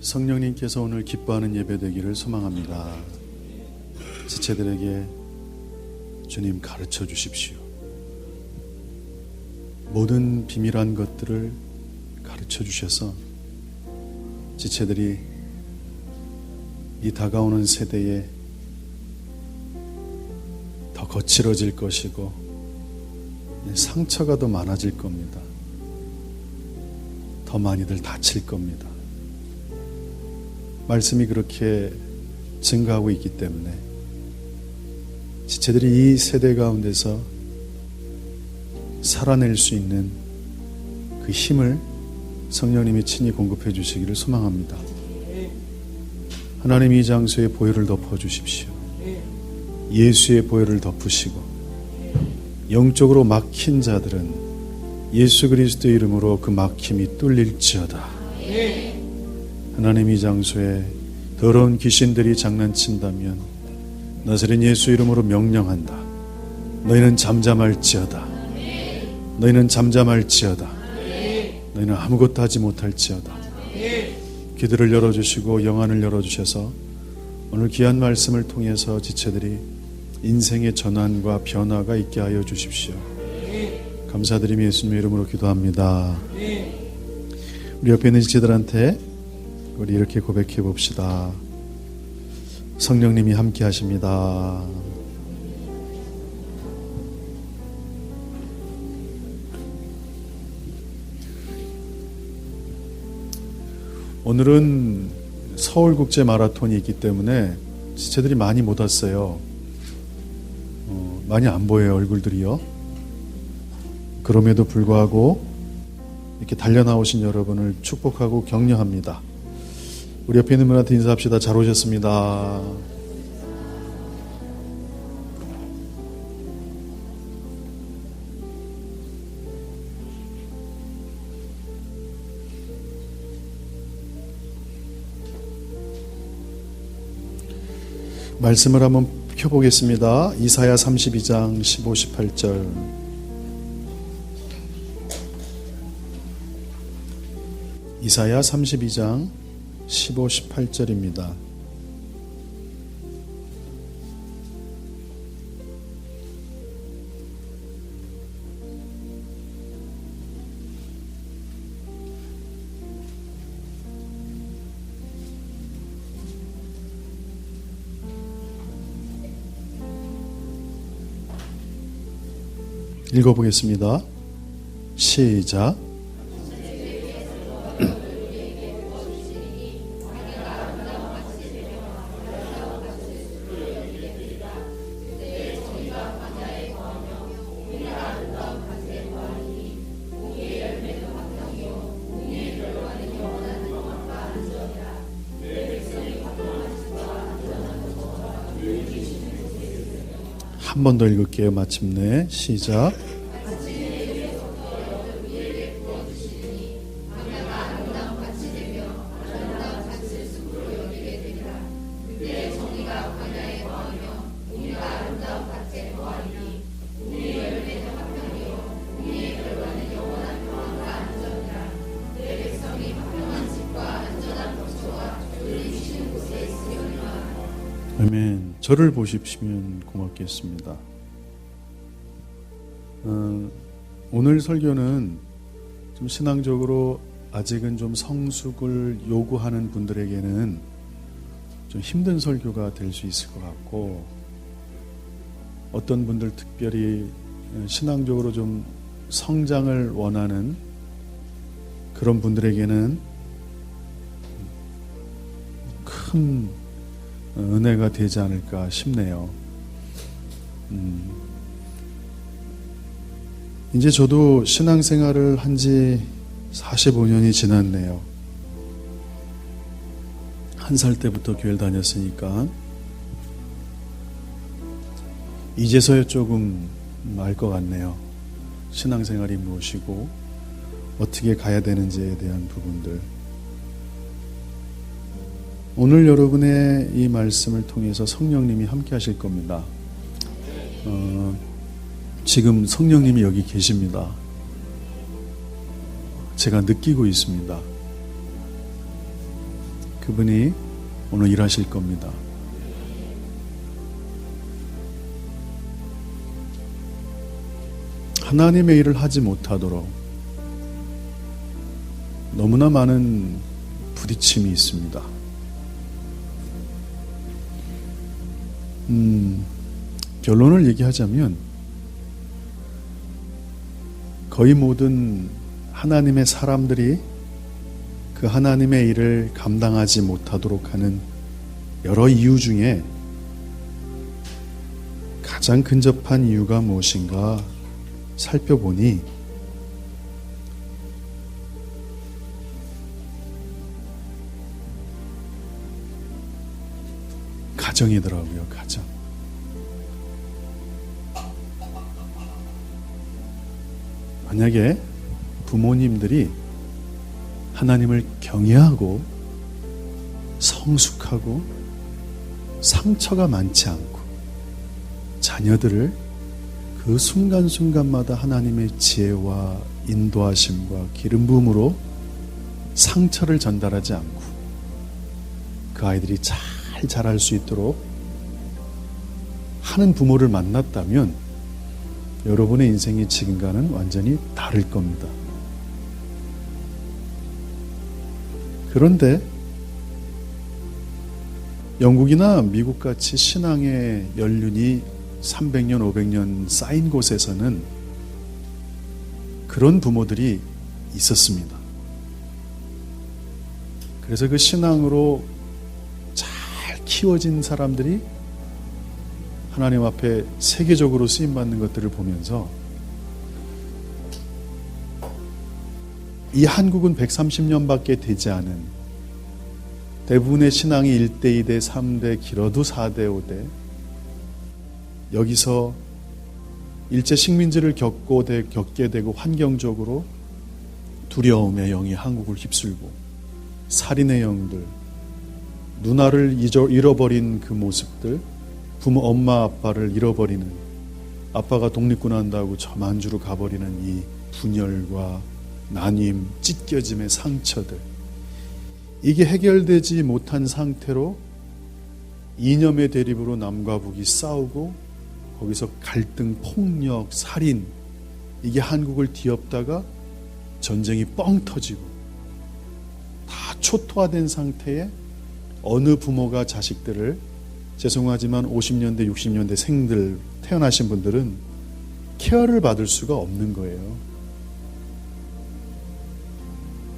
성령님께서 오늘 기뻐하는 예배 되기를 소망합니다. 지체들에게 주님 가르쳐 주십시오. 모든 비밀한 것들을 가르쳐 주셔서 지체들이 이 다가오는 세대에 더 거칠어질 것이고 상처가 더 많아질 겁니다. 더 많이들 다칠 겁니다. 말씀이 그렇게 증가하고 있기 때문에 지체들이 이 세대 가운데서 살아낼 수 있는 그 힘을 성령님이 친히 공급해 주시기를 소망합니다. 하나님 이 장소에 보혈을 덮어 주십시오. 예수의 보혈을 덮으시고 영적으로 막힌 자들은 예수 그리스도의 이름으로 그 막힘이 뚫릴지어다. 하나님 이 장소에 더러운 귀신들이 장난친다면 나사렛 예수 이름으로 명령한다. 너희는 잠잠할지어다. 너희는 잠잠할지어다. 너희는 아무것도 하지 못할지어다. 귀들을 열어주시고 영안을 열어주셔서 오늘 귀한 말씀을 통해서 지체들이 인생의 전환과 변화가 있게 하여 주십시오. 감사드리며 예수님의 이름으로 기도합니다. 우리 옆에 있는 지체들한테 우리 이렇게 고백해 봅시다. 성령님이 함께 하십니다. 오늘은 서울국제 마라톤이 있기 때문에 지체들이 많이 못 왔어요. 많이 안 보여요, 얼굴들이요. 그럼에도 불구하고 이렇게 달려나오신 여러분을 축복하고 격려합니다. 우리 옆에 있는 분한테 인사합시다. 잘 오셨습니다. 말씀을 한번 펴보겠습니다. 이사야 32장 15, 18절. 이사야 32장 15, 18절입니다. 읽어보겠습니다. 시작. 한 번 더 읽을게요. 마침내 시작. 아멘. 저를 보십시면 고맙겠습니다. 오늘 설교는 좀 신앙적으로 아직은 좀 성숙을 요구하는 분들에게는 좀 힘든 설교가 될 수 있을 것 같고, 어떤 분들 특별히 신앙적으로 좀 성장을 원하는 그런 분들에게는 큰 은혜가 되지 않을까 싶네요. 이제 저도 신앙생활을 한 지 45년이 지났네요. 1살 때부터 교회를 다녔으니까 이제서야 조금 알 것 같네요. 신앙생활이 무엇이고 어떻게 가야 되는지에 대한 부분들. 오늘 여러분의 이 말씀을 통해서 성령님이 함께 하실 겁니다. 지금 성령님이 여기 계십니다. 제가 느끼고 있습니다. 그분이 오늘 일하실 겁니다. 하나님의 일을 하지 못하도록 너무나 많은 부딪힘이 있습니다. 결론을 얘기하자면 거의 모든 하나님의 사람들이 그 하나님의 일을 감당하지 못하도록 하는 여러 이유 중에 가장 근접한 이유가 무엇인가 살펴보니 가정이더라고요. 가정. 만약에 부모님들이 하나님을 경외하고 성숙하고 상처가 많지 않고 자녀들을 그 순간순간마다 하나님의 지혜와 인도하심과 기름 부음으로 상처를 전달하지 않고 그 아이들이 잘 자랄 수 있도록 하는 부모를 만났다면 여러분의 인생이 지금과는 완전히 다를 겁니다. 그런데 영국이나 미국같이 신앙의 연륜이 300년, 500년 쌓인 곳에서는 그런 부모들이 있었습니다. 그래서 그 신앙으로 잘 키워진 사람들이 하나님 앞에 세계적으로 쓰임받는 것들을 보면서 이 한국은 130년밖에 되지 않은 대부분의 신앙이 1대, 2대, 3대, 길어도 4대, 5대 여기서 일제 식민지를 겪게 되고 환경적으로 두려움의 영이 한국을 휩쓸고 살인의 영들, 누나를 잃어버린 그 모습들, 부모 엄마 아빠를 잃어버리는, 아빠가 독립군 한다고 저 만주로 가버리는 이 분열과 나님, 찢겨짐의 상처들, 이게 해결되지 못한 상태로 이념의 대립으로 남과 북이 싸우고 거기서 갈등, 폭력, 살인, 이게 한국을 뒤엎다가 전쟁이 뻥 터지고 다 초토화된 상태에 어느 부모가 자식들을, 죄송하지만 50년대, 60년대 생들 태어나신 분들은 케어를 받을 수가 없는 거예요.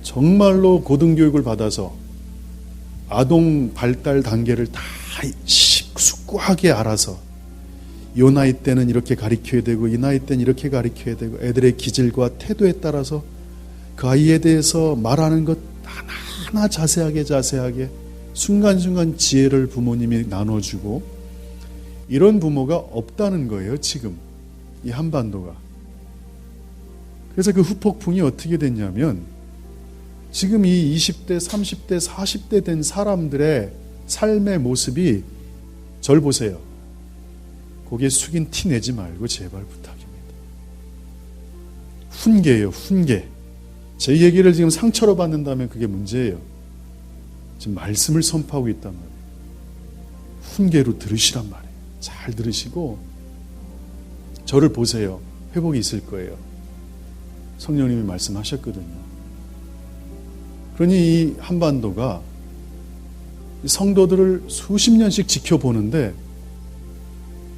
정말로 고등교육을 받아서 아동 발달 단계를 다 숙고하게 알아서 이 나이 때는 이렇게 가르쳐야 되고 이 나이 때는 이렇게 가르쳐야 되고 애들의 기질과 태도에 따라서 그 아이에 대해서 말하는 것 하나하나 자세하게 순간순간 지혜를 부모님이 나눠주고 이런 부모가 없다는 거예요. 지금 이 한반도가. 그래서 그 후폭풍이 어떻게 됐냐면 지금 이 20대, 30대, 40대 된 사람들의 삶의 모습이 절 보세요. 고개 숙인 티 내지 말고 제발 부탁입니다. 훈계예요. 훈계. 제 얘기를 지금 상처로 받는다면 그게 문제예요. 지금 말씀을 선포하고 있단 말이에요. 훈계로 들으시란 말이에요. 잘 들으시고 저를 보세요. 회복이 있을 거예요. 성령님이 말씀하셨거든요. 그러니 이 한반도가 성도들을 수십 년씩 지켜보는데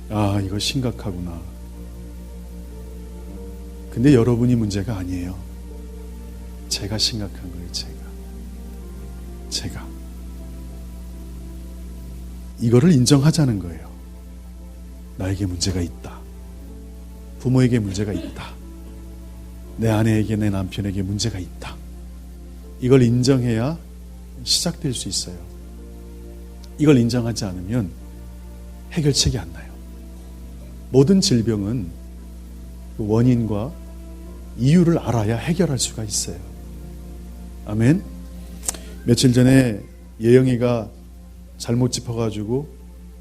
아, 이거 심각하구나. 근데 여러분이 문제가 아니에요. 제가 심각한 거예요. 제가 이거를 인정하자는 거예요. 나에게 문제가 있다. 부모에게 문제가 있다. 내 아내에게, 내 남편에게 문제가 있다. 이걸 인정해야 시작될 수 있어요. 이걸 인정하지 않으면 해결책이 안 나요. 모든 질병은 그 원인과 이유를 알아야 해결할 수가 있어요. 아멘. 며칠 전에 예영이가 잘못 짚어가지고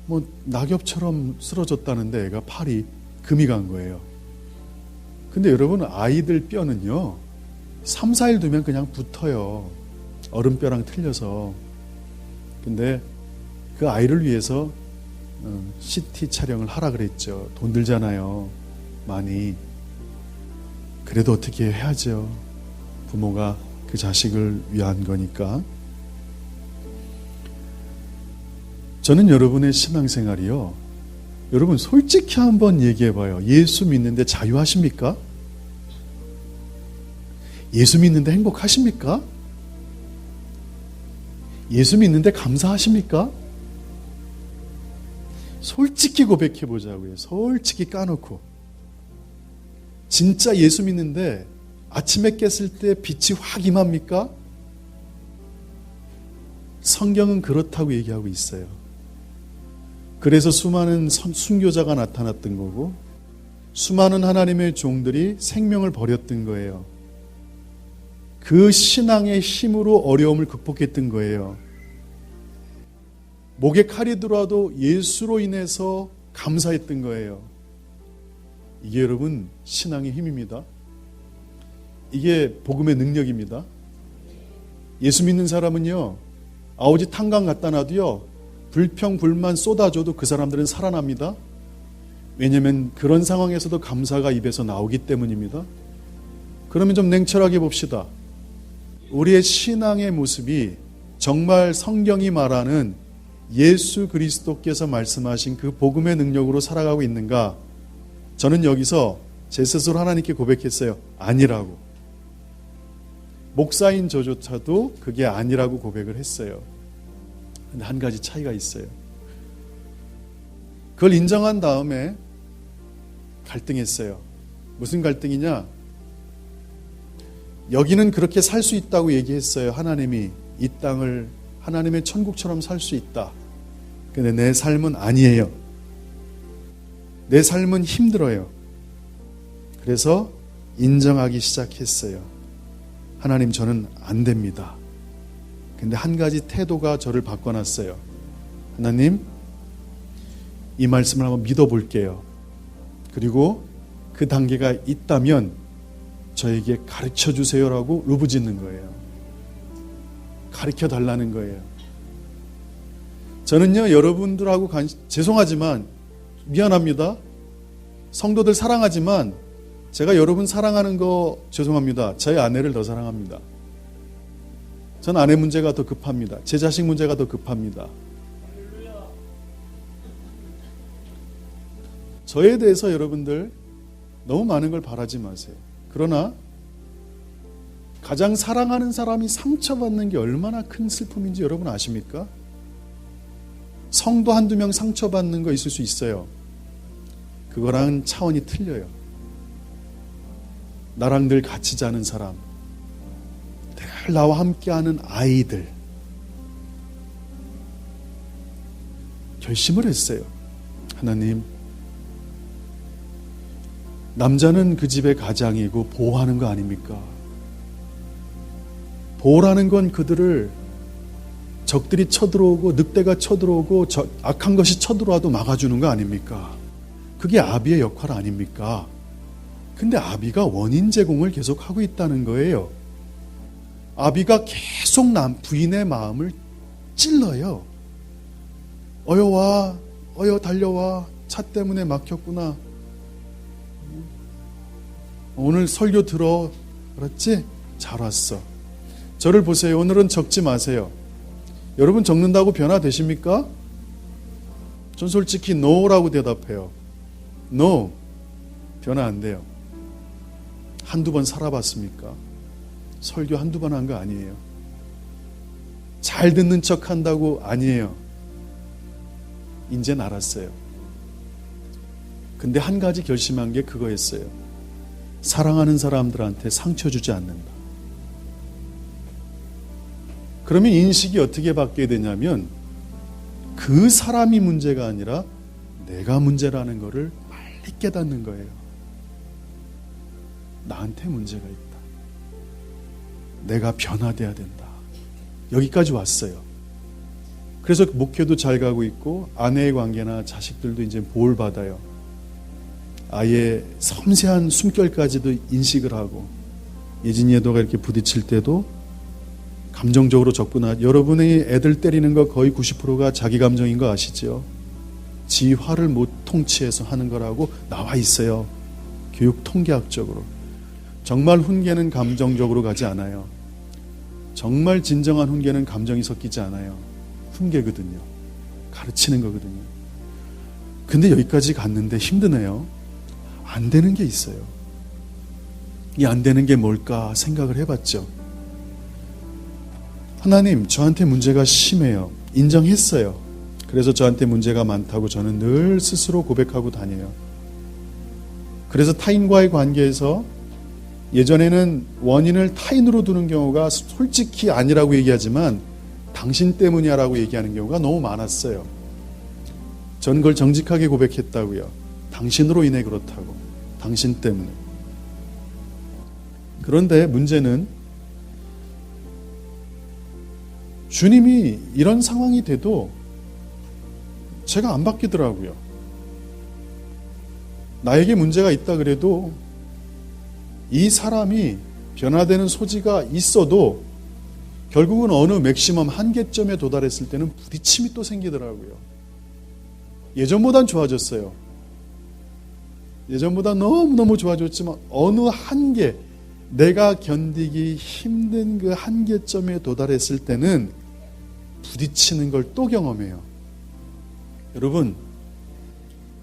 뭐 낙엽처럼 쓰러졌다는데 애가 팔이 금이 간 거예요. 근데 여러분, 아이들 뼈는요 3, 4일 두면 그냥 붙어요. 어른뼈랑 틀려서. 근데 그 아이를 위해서 CT 촬영을 하라 그랬죠. 돈 들잖아요. 많이. 그래도 어떻게 해야죠. 부모가 그 자식을 위한 거니까. 저는 여러분의 신앙생활이요, 여러분 솔직히 한번 얘기해봐요. 예수 믿는데 자유하십니까? 예수 믿는데 행복하십니까? 예수 믿는데 감사하십니까? 솔직히 고백해 보자고요. 솔직히 까놓고. 진짜 예수 믿는데 아침에 깼을 때 빛이 확 임합니까? 성경은 그렇다고 얘기하고 있어요. 그래서 수많은 순교자가 나타났던 거고, 수많은 하나님의 종들이 생명을 버렸던 거예요. 그 신앙의 힘으로 어려움을 극복했던 거예요. 목에 칼이 들어와도 예수로 인해서 감사했던 거예요. 이게 여러분 신앙의 힘입니다. 이게 복음의 능력입니다. 예수 믿는 사람은요, 아오지 탄광 갖다 놔도요, 불평 불만 쏟아줘도 그 사람들은 살아납니다. 왜냐하면 그런 상황에서도 감사가 입에서 나오기 때문입니다. 그러면 좀 냉철하게 봅시다. 우리의 신앙의 모습이 정말 성경이 말하는 예수 그리스도께서 말씀하신 그 복음의 능력으로 살아가고 있는가? 저는 여기서 제 스스로 하나님께 고백했어요. 아니라고. 목사인 저조차도 그게 아니라고 고백을 했어요. 근데 한 가지 차이가 있어요. 그걸 인정한 다음에 갈등했어요. 무슨 갈등이냐? 여기는 그렇게 살 수 있다고 얘기했어요. 하나님이 이 땅을 하나님의 천국처럼 살 수 있다. 근데 내 삶은 아니에요. 내 삶은 힘들어요. 그래서 인정하기 시작했어요. 하나님, 저는 안 됩니다. 근데 한 가지 태도가 저를 바꿔놨어요. 하나님, 이 말씀을 한번 믿어볼게요. 그리고 그 단계가 있다면 저에게 가르쳐 주세요라고 울부짖는 거예요. 가르쳐 달라는 거예요. 저는요, 여러분들하고 죄송하지만 미안합니다. 성도들 사랑하지만 제가 여러분 사랑하는 거 죄송합니다. 저희 아내를 더 사랑합니다. 전 아내 문제가 더 급합니다. 제 자식 문제가 더 급합니다. 저에 대해서 여러분들 너무 많은 걸 바라지 마세요. 그러나 가장 사랑하는 사람이 상처받는 게 얼마나 큰 슬픔인지 여러분 아십니까? 성도 한두 명 상처받는 거 있을 수 있어요. 그거랑은 차원이 틀려요. 나랑 늘 같이 자는 사람, 늘 나와 함께하는 아이들. 결심을 했어요. 하나님, 남자는 그 집의 가장이고 보호하는 거 아닙니까? 보호라는 건 그들을 적들이 쳐들어오고 늑대가 쳐들어오고 악한 것이 쳐들어와도 막아주는 거 아닙니까? 그게 아비의 역할 아닙니까? 근데 아비가 원인 제공을 계속하고 있다는 거예요. 아비가 계속 부인의 마음을 찔러요. 어여 와, 어여 달려와, 차 때문에 막혔구나. 오늘 설교 들어, 그렇지? 잘 왔어. 저를 보세요. 오늘은 적지 마세요. 여러분 적는다고 변화되십니까? 전 솔직히 no라고 대답해요. no, 변화 안 돼요. 한두 번 살아봤습니까? 설교 한두 번 한 거 아니에요. 잘 듣는 척 한다고 아니에요. 이젠 알았어요. 근데 한 가지 결심한 게 그거였어요. 사랑하는 사람들한테 상처 주지 않는다. 그러면 인식이 어떻게 바뀌게 되냐면 그 사람이 문제가 아니라 내가 문제라는 것을 빨리 깨닫는 거예요. 나한테 문제가 있다. 내가 변화돼야 된다. 여기까지 왔어요. 그래서 목회도 잘 가고 있고 아내의 관계나 자식들도 이제 보호를 받아요. 아예 섬세한 숨결까지도 인식을 하고 예진이 애도가 이렇게 부딪힐 때도 감정적으로 여러분의 애들 때리는 거 거의 90%가 자기 감정인 거 아시죠? 지 화를 못 통치해서 하는 거라고 나와 있어요. 교육 통계학적으로. 정말 훈계는 감정적으로 가지 않아요. 정말 진정한 훈계는 감정이 섞이지 않아요. 훈계거든요. 가르치는 거거든요. 근데 여기까지 갔는데 힘드네요. 안 되는 게 있어요. 이 안 되는 게 뭘까 생각을 해봤죠. 하나님, 저한테 문제가 심해요. 인정했어요. 그래서 저한테 문제가 많다고 저는 늘 스스로 고백하고 다녀요. 그래서 타인과의 관계에서 예전에는 원인을 타인으로 두는 경우가 솔직히 아니라고 얘기하지만 당신 때문이야 라고 얘기하는 경우가 너무 많았어요. 저는 그걸 정직하게 고백했다고요. 당신으로 인해 그렇다고. 당신 때문에. 그런데 문제는 주님이 이런 상황이 돼도 제가 안 바뀌더라고요. 나에게 문제가 있다 그래도 이 사람이 변화되는 소지가 있어도 결국은 어느 맥시멈 한계점에 도달했을 때는 부딪힘이 또 생기더라고요. 예전보단 좋아졌어요. 예전보다 너무너무 좋아졌지만 어느 한계, 내가 견디기 힘든 그 한계점에 도달했을 때는 부딪히는 걸 또 경험해요. 여러분,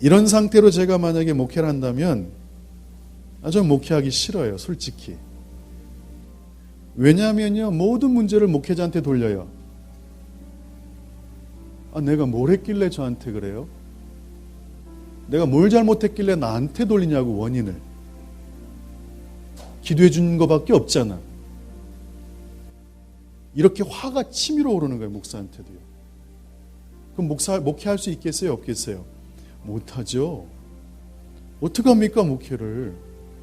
이런 상태로 제가 만약에 목회를 한다면 저는 목회하기 싫어요, 솔직히. 왜냐하면요, 모든 문제를 목회자한테 돌려요. 내가 뭘 했길래 저한테 그래요? 내가 뭘 잘못했길래 나한테 돌리냐고, 원인을. 기도해 준 것밖에 없잖아. 이렇게 화가 치밀어 오르는 거예요, 목사한테도요. 그럼 목회할 수 있겠어요, 없겠어요? 못하죠. 어떡합니까, 목회를.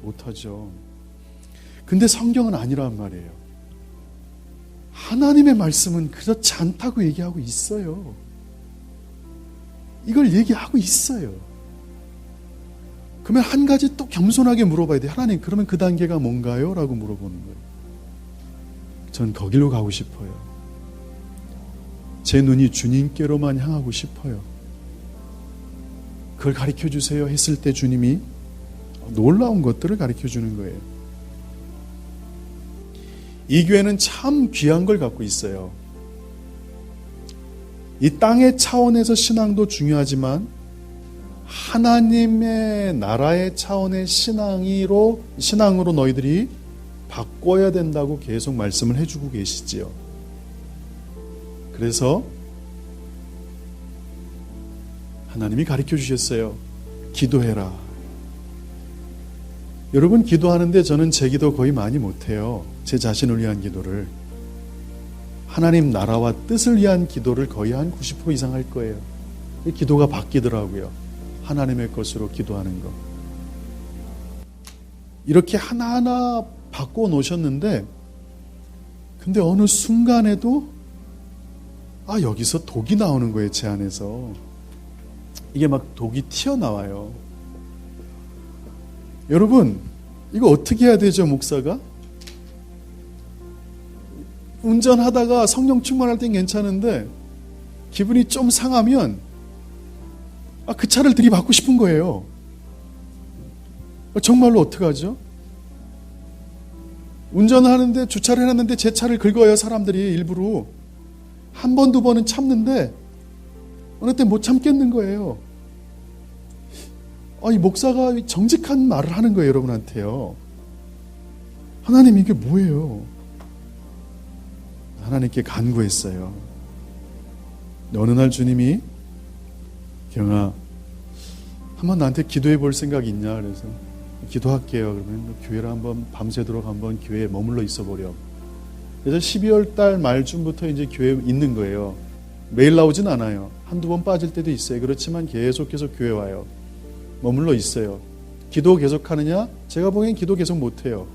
못하죠. 근데 성경은 아니란 말이에요. 하나님의 말씀은 그렇지 않다고 얘기하고 있어요. 이걸 얘기하고 있어요. 그러면 한 가지 또 겸손하게 물어봐야 돼요. 하나님, 그러면 그 단계가 뭔가요? 라고 물어보는 거예요. 전 거기로 가고 싶어요. 제 눈이 주님께로만 향하고 싶어요. 그걸 가르쳐 주세요 했을 때 주님이 놀라운 것들을 가르쳐 주는 거예요. 이 교회는 참 귀한 걸 갖고 있어요. 이 땅의 차원에서 신앙도 중요하지만 하나님의 나라의 차원의 신앙으로 너희들이 바꿔야 된다고 계속 말씀을 해주고 계시지요. 그래서 하나님이 가르쳐 주셨어요. 기도해라. 여러분, 기도하는데 저는 제 기도 거의 많이 못해요. 제 자신을 위한 기도를. 하나님 나라와 뜻을 위한 기도를 거의 한 90% 이상 할 거예요. 기도가 바뀌더라고요. 하나님의 것으로 기도하는 거. 이렇게 하나하나 바꿔 놓으셨는데, 근데 어느 순간에도 여기서 독이 나오는 거예요, 제 안에서. 이게 막 독이 튀어나와요. 여러분, 이거 어떻게 해야 되죠, 목사가? 운전하다가 성령 충만할 땐 괜찮은데 기분이 좀 상하면 그 차를 들이받고 싶은 거예요. 정말로 어떡하죠? 운전하는데 주차를 해놨는데 제 차를 긁어요, 사람들이 일부러. 한 번, 두 번은 참는데 어느 때 못 참겠는 거예요. 이 목사가 정직한 말을 하는 거예요, 여러분한테요. 하나님, 이게 뭐예요? 하나님께 간구했어요. 어느 날 주님이, 경아, 한번 나한테 기도해 볼 생각 있냐? 그래서 기도할게요. 그러면 교회를 한번 밤새도록 한번 교회에 머물러 있어 보렴. 그래서 12월 달 말쯤부터 이제 교회에 있는 거예요. 매일 나오진 않아요. 한두 번 빠질 때도 있어요. 그렇지만 계속해서 교회 와요. 머물러 있어요. 기도 계속 하느냐? 제가 보기엔 기도 계속 못해요.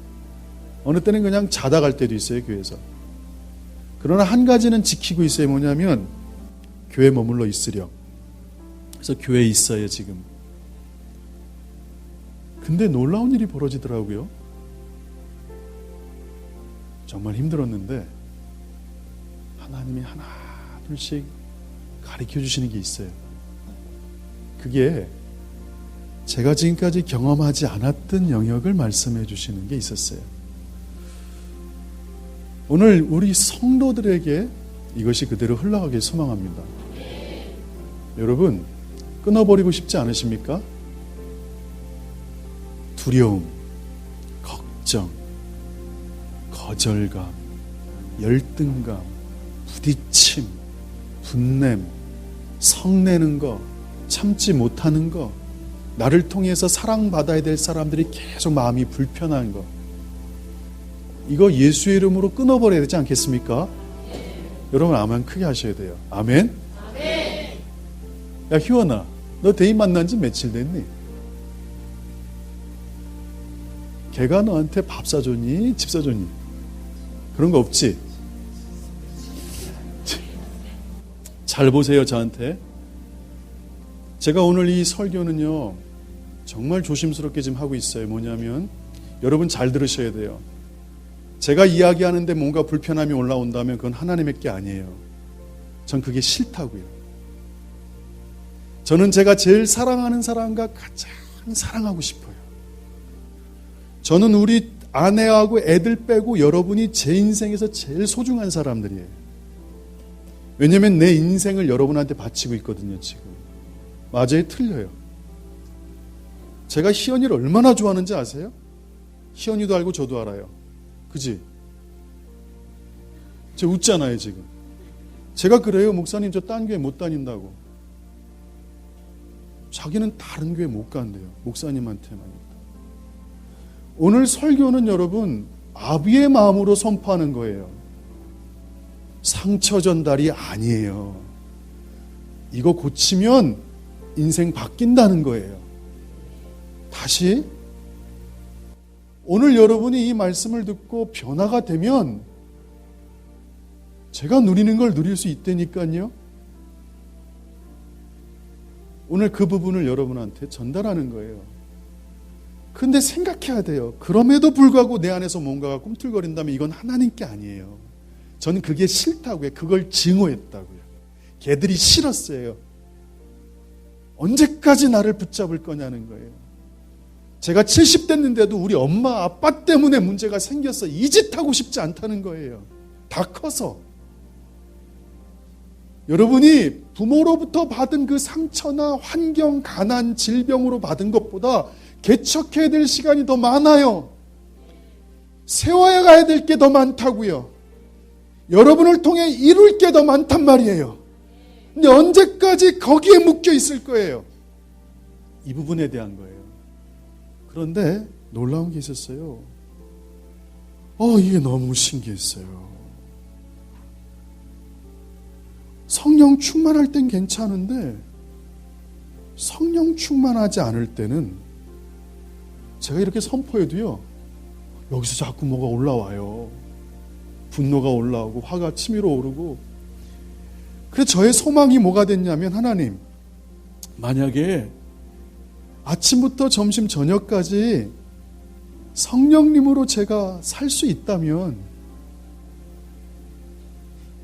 어느 때는 그냥 자다 갈 때도 있어요, 교회에서. 그러나 한 가지는 지키고 있어요. 뭐냐면 교회에 머물러 있으렴. 그래서 교회에 있어요, 지금. 근데 놀라운 일이 벌어지더라고요. 정말 힘들었는데 하나님이 하나 둘씩 가르쳐 주시는 게 있어요. 그게 제가 지금까지 경험하지 않았던 영역을 말씀해 주시는 게 있었어요. 오늘 우리 성도들에게 이것이 그대로 흘러가길 소망합니다. 여러분, 끊어버리고 싶지 않으십니까? 두려움, 걱정, 거절감, 열등감, 부딪힘, 분냄, 성내는 거, 참지 못하는 거, 나를 통해서 사랑받아야 될 사람들이 계속 마음이 불편한 거, 이거 예수의 이름으로 끊어버려야 되지 않겠습니까? 여러분 아멘 크게 하셔야 돼요. 아멘? 아멘. 야 희원아, 너 대인 만난 지 며칠 됐니? 걔가 너한테 밥 사줬니? 집 사줬니? 그런 거 없지? 잘 보세요, 저한테. 제가 오늘 이 설교는요, 정말 조심스럽게 지금 하고 있어요. 뭐냐면, 여러분 잘 들으셔야 돼요. 제가 이야기하는데 뭔가 불편함이 올라온다면 그건 하나님의 게 아니에요. 전 그게 싫다고요. 저는 제가 제일 사랑하는 사람과 가장 사랑하고 싶어요. 저는 우리 아내하고 애들 빼고 여러분이 제 인생에서 제일 소중한 사람들이에요. 왜냐하면 내 인생을 여러분한테 바치고 있거든요, 지금. 맞아요? 틀려요? 제가 희연이를 얼마나 좋아하는지 아세요? 희연이도 알고 저도 알아요. 그지? 저 웃잖아요, 지금. 제가 그래요. 목사님, 저 딴 교회 못 다닌다고. 자기는 다른 교회 못 간대요. 목사님한테만. 오늘 설교는 여러분, 아비의 마음으로 선포하는 거예요. 상처 전달이 아니에요. 이거 고치면 인생 바뀐다는 거예요. 다시 오늘 여러분이 이 말씀을 듣고 변화가 되면 제가 누리는 걸 누릴 수 있다니까요. 오늘 그 부분을 여러분한테 전달하는 거예요. 근데 생각해야 돼요. 그럼에도 불구하고 내 안에서 뭔가가 꿈틀거린다면 이건 하나님께 아니에요. 저는 그게 싫다고요. 그걸 증오했다고요. 걔들이 싫었어요. 언제까지 나를 붙잡을 거냐는 거예요. 제가 70 됐는데도 우리 엄마 아빠 때문에 문제가 생겼어. 이 짓 하고 싶지 않다는 거예요. 다 커서. 여러분이 부모로부터 받은 그 상처나 환경, 가난, 질병으로 받은 것보다 개척해야 될 시간이 더 많아요. 세워야 가야 될 게 더 많다고요. 여러분을 통해 이룰 게 더 많단 말이에요. 근데 언제까지 거기에 묶여 있을 거예요? 이 부분에 대한 거예요. 그런데 놀라운 게 있었어요. 이게 너무 신기했어요. 성령 충만할 땐 괜찮은데 성령 충만하지 않을 때는 제가 이렇게 선포해도요, 여기서 자꾸 뭐가 올라와요. 분노가 올라오고 화가 치밀어 오르고. 그래서 저의 소망이 뭐가 됐냐면, 하나님, 만약에 아침부터 점심 저녁까지 성령님으로 제가 살 수 있다면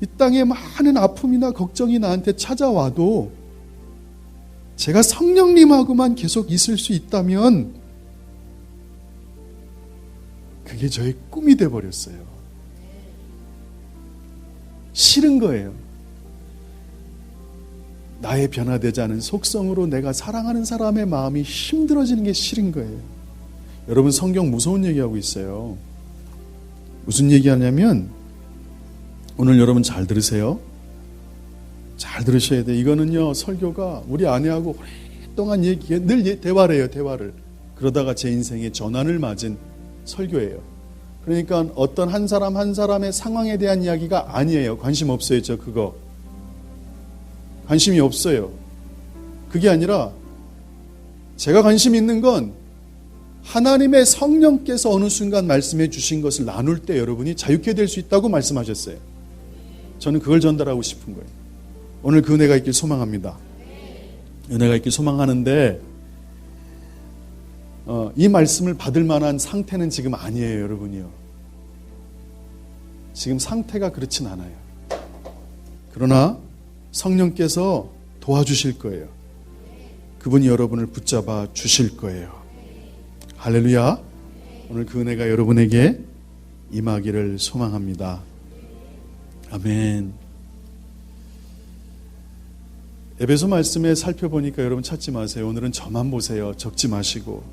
이 땅에 많은 아픔이나 걱정이 나한테 찾아와도 제가 성령님하고만 계속 있을 수 있다면 그게 저의 꿈이 돼버렸어요. 싫은 거예요. 나의 변화되지 않은 속성으로 내가 사랑하는 사람의 마음이 힘들어지는 게 싫은 거예요. 여러분, 성경 무서운 얘기하고 있어요. 무슨 얘기하냐면, 오늘 여러분 잘 들으세요. 잘 들으셔야 돼요. 이거는요, 설교가 우리 아내하고 오랫동안 늘 대화를 해요. 대화를. 그러다가 제 인생에 전환을 맞은 설교예요. 그러니까 어떤 한 사람 한 사람의 상황에 대한 이야기가 아니에요. 관심 없어요. 저 그거. 관심이 없어요. 그게 아니라 제가 관심 있는 건 하나님의 성령께서 어느 순간 말씀해 주신 것을 나눌 때 여러분이 자유케 될 수 있다고 말씀하셨어요. 저는 그걸 전달하고 싶은 거예요. 오늘 그 은혜가 있길 소망합니다. 은혜가 있길 소망하는데 이 말씀을 받을 만한 상태는 지금 아니에요, 여러분이요. 지금 상태가 그렇진 않아요. 그러나 성령께서 도와주실 거예요. 그분이 여러분을 붙잡아 주실 거예요. 할렐루야. 오늘 그 은혜가 여러분에게 임하기를 소망합니다. 아멘. 에베소 말씀에 살펴보니까 여러분 찾지 마세요. 오늘은 저만 보세요. 적지 마시고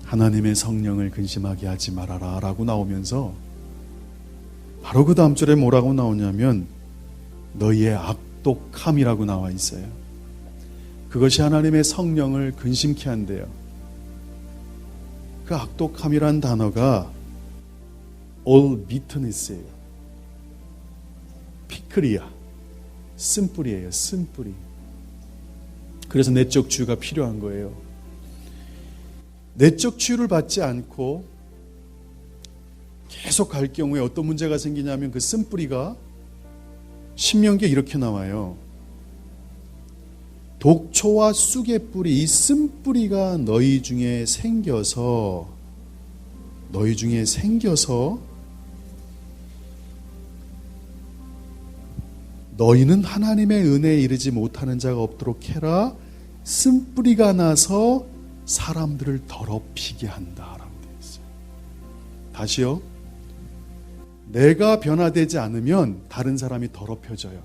하나님의 성령을 근심하게 하지 말아라 라고 나오면서 바로 그 다음 절에 뭐라고 나오냐면 너희의 악독함이라고 나와 있어요. 그것이 하나님의 성령을 근심케 한대요. 그 악독함이란 단어가 all bitterness예요. 피클이야. 쓴뿌리예요. 쓴뿌리. 그래서 내적 치유가 필요한 거예요. 내적 치유를 받지 않고 계속 갈 경우에 어떤 문제가 생기냐면 그 쓴뿌리가 신명기에 이렇게 나와요. 독초와 쑥의 뿌리, 이 쓴뿌리가 너희 중에 생겨서 너희는 하나님의 은혜에 이르지 못하는 자가 없도록 해라. 쓴뿌리가 나서 사람들을 더럽히게 한다라고 되어 있어요. 다시요. 내가 변화되지 않으면 다른 사람이 더럽혀져요.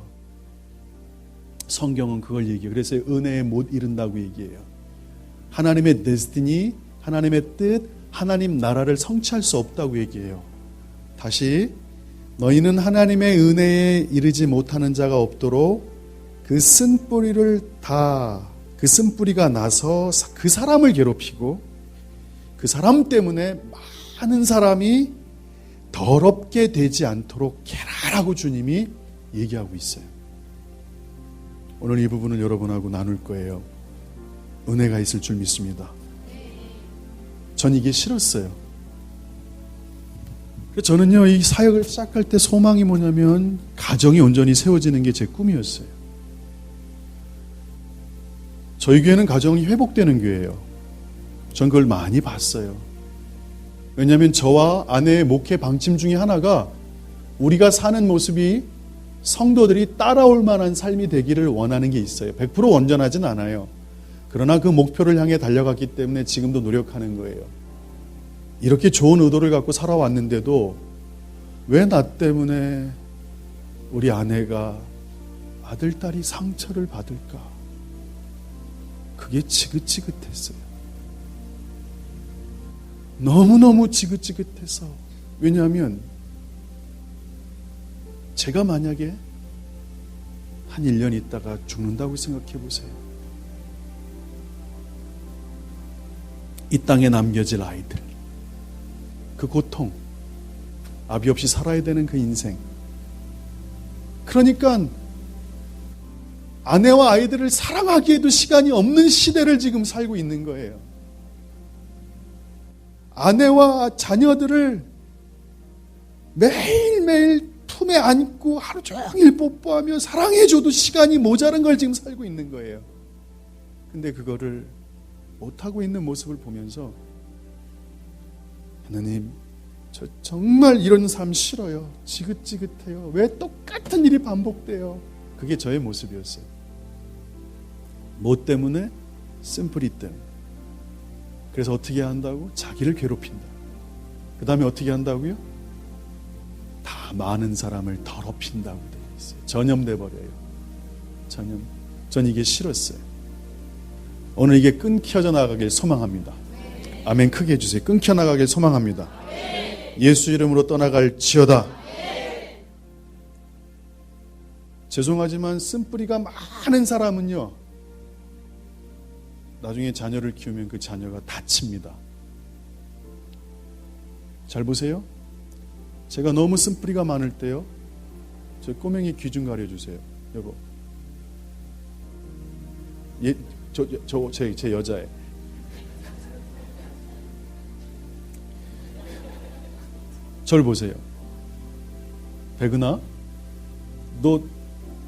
성경은 그걸 얘기해요. 그래서 은혜에 못 이른다고 얘기해요. 하나님의 데스티니, 하나님의 뜻, 하나님 나라를 성취할 수 없다고 얘기해요. 다시 너희는 하나님의 은혜에 이르지 못하는 자가 없도록 그 쓴뿌리가 나서 그 사람을 괴롭히고 그 사람 때문에 많은 사람이 더럽게 되지 않도록 해라라고 주님이 얘기하고 있어요. 오늘 이 부분을 여러분하고 나눌 거예요. 은혜가 있을 줄 믿습니다. 전 이게 싫었어요. 저는요, 이 사역을 시작할 때 소망이 뭐냐면 가정이 온전히 세워지는 게 제 꿈이었어요. 저희 교회는 가정이 회복되는 교회예요. 전 그걸 많이 봤어요. 왜냐하면 저와 아내의 목회 방침 중에 하나가 우리가 사는 모습이 성도들이 따라올 만한 삶이 되기를 원하는 게 있어요. 100% 온전하진 않아요. 그러나 그 목표를 향해 달려갔기 때문에 지금도 노력하는 거예요. 이렇게 좋은 의도를 갖고 살아왔는데도 왜 나 때문에 우리 아내가 아들, 딸이 상처를 받을까? 그게 지긋지긋했어요. 너무너무 지긋지긋해서. 왜냐하면 제가 만약에 한 1년 있다가 죽는다고 생각해 보세요. 이 땅에 남겨질 아이들, 그 고통, 아비 없이 살아야 되는 그 인생. 그러니까 아내와 아이들을 사랑하기에도 시간이 없는 시대를 지금 살고 있는 거예요. 아내와 자녀들을 매일매일 품에 안고 하루 종일 뽀뽀하며 사랑해줘도 시간이 모자란 걸 지금 살고 있는 거예요. 근데 그거를 못하고 있는 모습을 보면서 하나님, 저 정말 이런 삶 싫어요. 지긋지긋해요. 왜 똑같은 일이 반복돼요? 그게 저의 모습이었어요. 뭐 때문에? 쓴뿌리 때문에. 그래서 어떻게 한다고? 자기를 괴롭힌다. 그 다음에 어떻게 한다고요? 다 많은 사람을 더럽힌다고 되어 있어요. 전염돼 버려요. 전염. 전 이게 싫었어요. 오늘 이게 끊겨져 나가길 소망합니다. 아멘. 크게 해주세요. 끊겨 나가길 소망합니다. 예수 이름으로 떠나갈지어다. 죄송하지만 쓴뿌리가 많은 사람은요, 나중에 자녀를 키우면 그 자녀가 다칩니다. 잘 보세요. 제가 너무 쓴뿌리가 많을 때요, 저 꼬맹이 귀 좀 가려주세요. 여보. 제 여자애. 절 보세요. 백은아, 너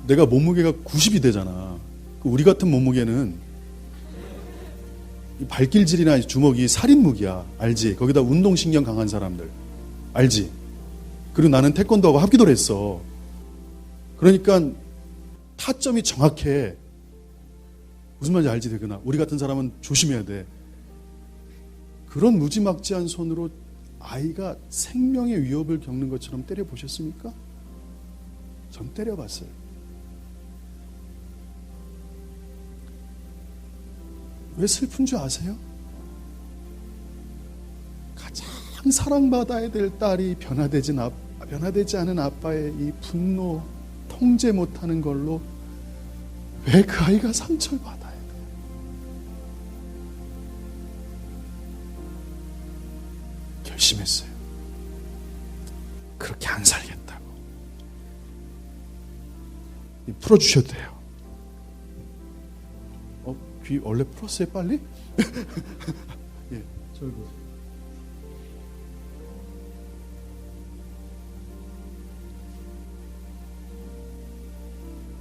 내가 몸무게가 90이 되잖아. 우리 같은 몸무게는 발길질이나 주먹이 살인무기야. 알지? 거기다 운동신경 강한 사람들. 알지? 그리고 나는 태권도하고 합기도를 했어. 그러니까 타점이 정확해. 무슨 말인지 알지 되구나. 우리 같은 사람은 조심해야 돼. 그런 무지막지한 손으로 아이가 생명의 위협을 겪는 것처럼 때려보셨습니까? 전 때려봤어요. 왜 슬픈 줄 아세요? 가장 사랑받아야 될 딸이 변화되지 않은 아빠의 이 분노, 통제 못하는 걸로 왜 그 아이가 상처를 받아야 돼요? 결심했어요. 그렇게 안 살겠다고. 풀어주셔도 돼요. 귀 원래 풀었어요 빨리? 예, 저기 보세요.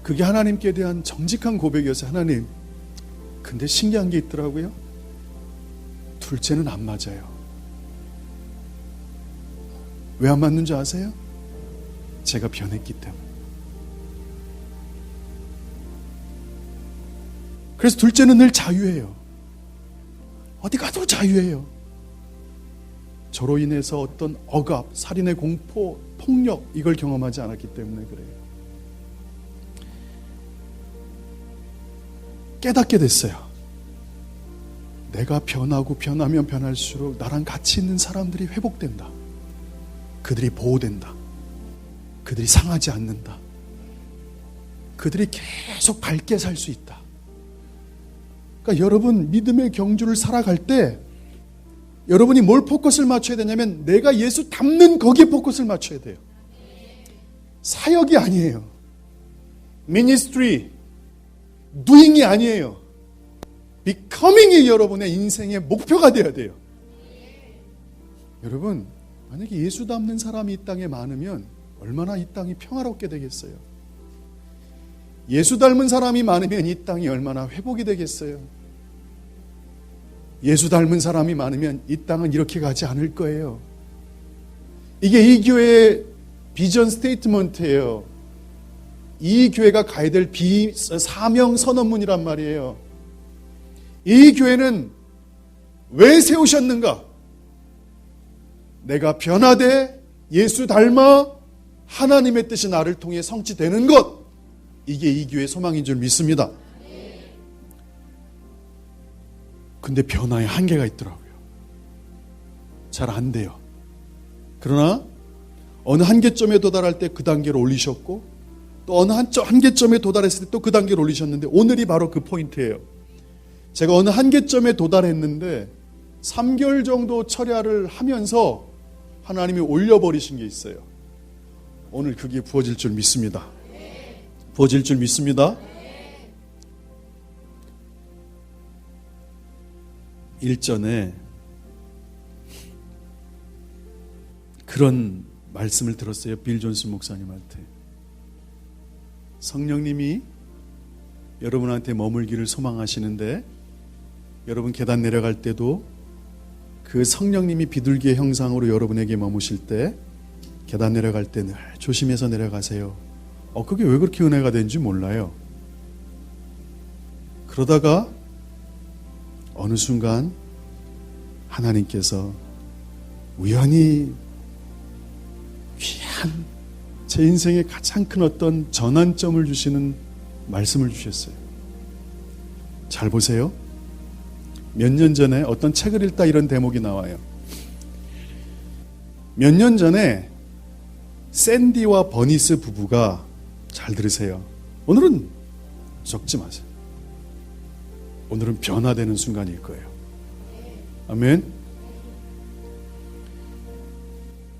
그게 하나님께 대한 정직한 고백이었어요. 하나님, 근데 신기한 게 있더라고요. 둘째는 안 맞아요. 왜 안 맞는 줄 아세요? 제가 변했기 때문에. 그래서 둘째는 늘 자유해요. 어디 가도 자유해요. 저로 인해서 어떤 억압, 살인의 공포, 폭력 이걸 경험하지 않았기 때문에 그래요. 깨닫게 됐어요. 내가 변하고 변하면 변할수록 나랑 같이 있는 사람들이 회복된다. 그들이 보호된다. 그들이 상하지 않는다. 그들이 계속 밝게 살 수 있다. 그러니까 여러분 믿음의 경주를 살아갈 때 여러분이 뭘 포커스를 맞춰야 되냐면 내가 예수 닮는 거기에 포커스를 맞춰야 돼요. 사역이 아니에요. 미니스트리, doing이 아니에요. becoming이 여러분의 인생의 목표가 되어야 돼요. 여러분 만약에 예수 닮는 사람이 이 땅에 많으면 얼마나 이 땅이 평화롭게 되겠어요. 예수 닮은 사람이 많으면 이 땅이 얼마나 회복이 되겠어요. 예수 닮은 사람이 많으면 이 땅은 이렇게 가지 않을 거예요. 이게 이 교회의 비전 스테이트먼트예요. 이 교회가 가야 될 사명 선언문이란 말이에요. 이 교회는 왜 세우셨는가? 내가 변화돼 예수 닮아 하나님의 뜻이 나를 통해 성취되는 것. 이게 이 교회의 소망인 줄 믿습니다. 근데 변화에 한계가 있더라고요. 잘 안 돼요. 그러나 어느 한계점에 도달할 때 그 단계로 올리셨고 또 어느 한계점에 도달했을 때 또 그 단계로 올리셨는데 오늘이 바로 그 포인트예요. 제가 어느 한계점에 도달했는데 3개월 정도 철야를 하면서 하나님이 올려버리신 게 있어요. 오늘 그게 부어질 줄 믿습니다. 부어질 줄 믿습니다. 일전에 그런 말씀을 들었어요. 빌 존슨 목사님한테. 성령님이 여러분한테 머물기를 소망하시는데 여러분 계단 내려갈 때도 그 성령님이 비둘기의 형상으로 여러분에게 머무실 때 계단 내려갈 때 늘 조심해서 내려가세요. 그게 왜 그렇게 은혜가 된지 몰라요. 그러다가 어느 순간 하나님께서 우연히 귀한 제 인생의 가장 큰 어떤 전환점을 주시는 말씀을 주셨어요. 잘 보세요. 몇 년 전에 어떤 책을 읽다 이런 대목이 나와요. 몇 년 전에 샌디와 버니스 부부가, 잘 들으세요. 오늘은 적지 마세요. 오늘은 변화되는 순간일 거예요. 아멘.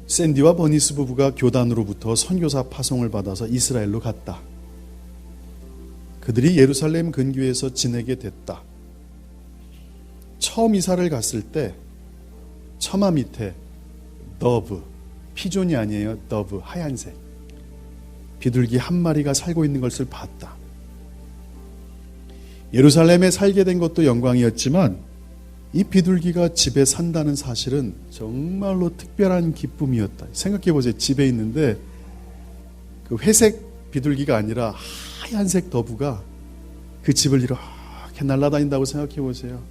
샌디와 버니스 부부가 교단으로부터 선교사 파송을 받아서 이스라엘로 갔다. 그들이 예루살렘 근교에서 지내게 됐다. 처음 이사를 갔을 때 처마 밑에 더브, 피존이 아니에요. 더브, 하얀색 비둘기 한 마리가 살고 있는 것을 봤다. 예루살렘에 살게 된 것도 영광이었지만 이 비둘기가 집에 산다는 사실은 정말로 특별한 기쁨이었다. 생각해 보세요. 집에 있는데 그 회색 비둘기가 아니라 하얀색 더부가 그 집을 이렇게 날아다닌다고 생각해 보세요.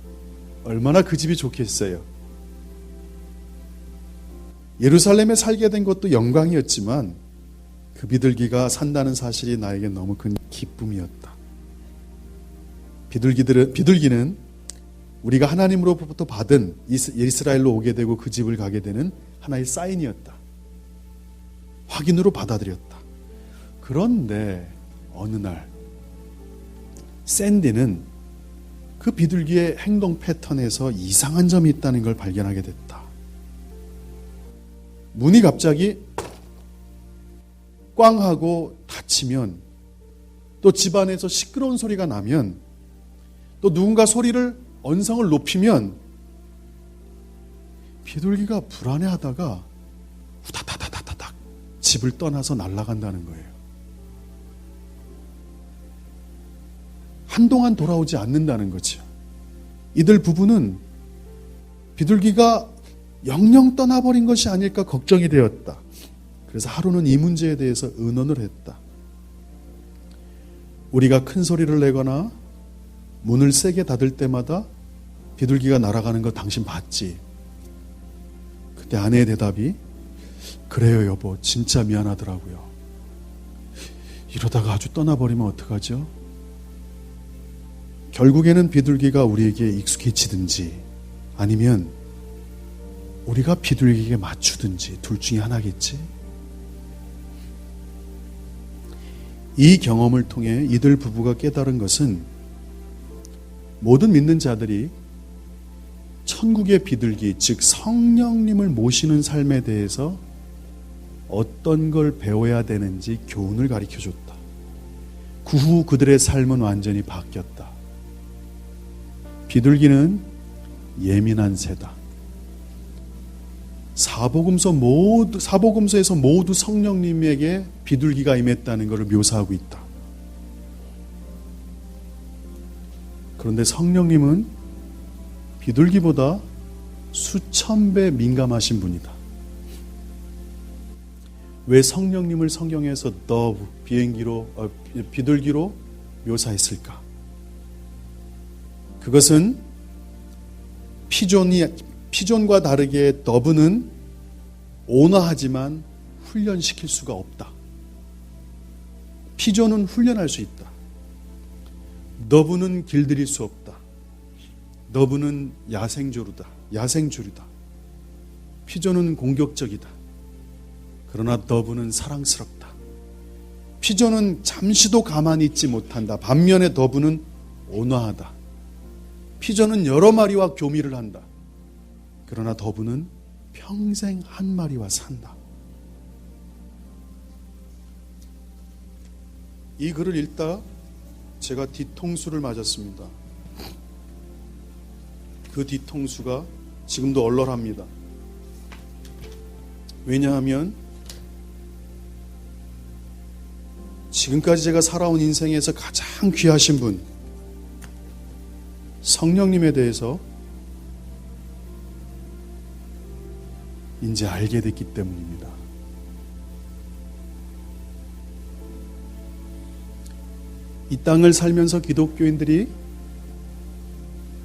얼마나 그 집이 좋겠어요. 예루살렘에 살게 된 것도 영광이었지만 그 비둘기가 산다는 사실이 나에게 너무 큰 기쁨이었다. 비둘기는 우리가 하나님으로부터 받은 이스라엘로 오게 되고 그 집을 가게 되는 하나의 사인이었다. 확인으로 받아들였다. 그런데 어느 날 샌디는 그 비둘기의 행동 패턴에서 이상한 점이 있다는 걸 발견하게 됐다. 문이 갑자기 꽝 하고 닫히면, 또 집안에서 시끄러운 소리가 나면, 또 누군가 소리를 언성을 높이면 비둘기가 불안해하다가 후다다다다닥 집을 떠나서 날아간다는 거예요. 한동안 돌아오지 않는다는 거죠. 이들 부부는 비둘기가 영영 떠나버린 것이 아닐까 걱정이 되었다. 그래서 하루는 이 문제에 대해서 의논을 했다. 우리가 큰 소리를 내거나 문을 세게 닫을 때마다 비둘기가 날아가는 거 당신 봤지? 그때 아내의 대답이, 그래요 여보, 진짜 미안하더라고요. 이러다가 아주 떠나버리면 어떡하죠? 결국에는 비둘기가 우리에게 익숙해지든지 아니면 우리가 비둘기에게 맞추든지 둘 중에 하나겠지? 이 경험을 통해 이들 부부가 깨달은 것은 모든 믿는 자들이 천국의 비둘기, 즉 성령님을 모시는 삶에 대해서 어떤 걸 배워야 되는지 교훈을 가르쳐줬다. 그 후 그들의 삶은 완전히 바뀌었다. 비둘기는 예민한 새다. 사복음서에서 모두 성령님에게 비둘기가 임했다는 것을 묘사하고 있다. 그런데 성령님은 비둘기보다 수천 배 민감하신 분이다. 왜 성령님을 성경에서 비둘기로 묘사했을까? 그것은 피존과 다르게 더브는 온화하지만 훈련시킬 수가 없다. 피존은 훈련할 수 있다. 더브는 길들일 수 없다. 더브는 야생조류다. 피존은 공격적이다. 그러나 더브는 사랑스럽다. 피존은 잠시도 가만히 있지 못한다. 반면에 더브는 온화하다. 피존은 여러 마리와 교미를 한다. 그러나 더브는 평생 한 마리와 산다. 이 글을 읽다 제가 뒤통수를 맞았습니다. 그 뒤통수가 지금도 얼얼합니다. 왜냐하면 지금까지 제가 살아온 인생에서 가장 귀하신 분, 성령님에 대해서 이제 알게 됐기 때문입니다. 이 땅을 살면서 기독교인들이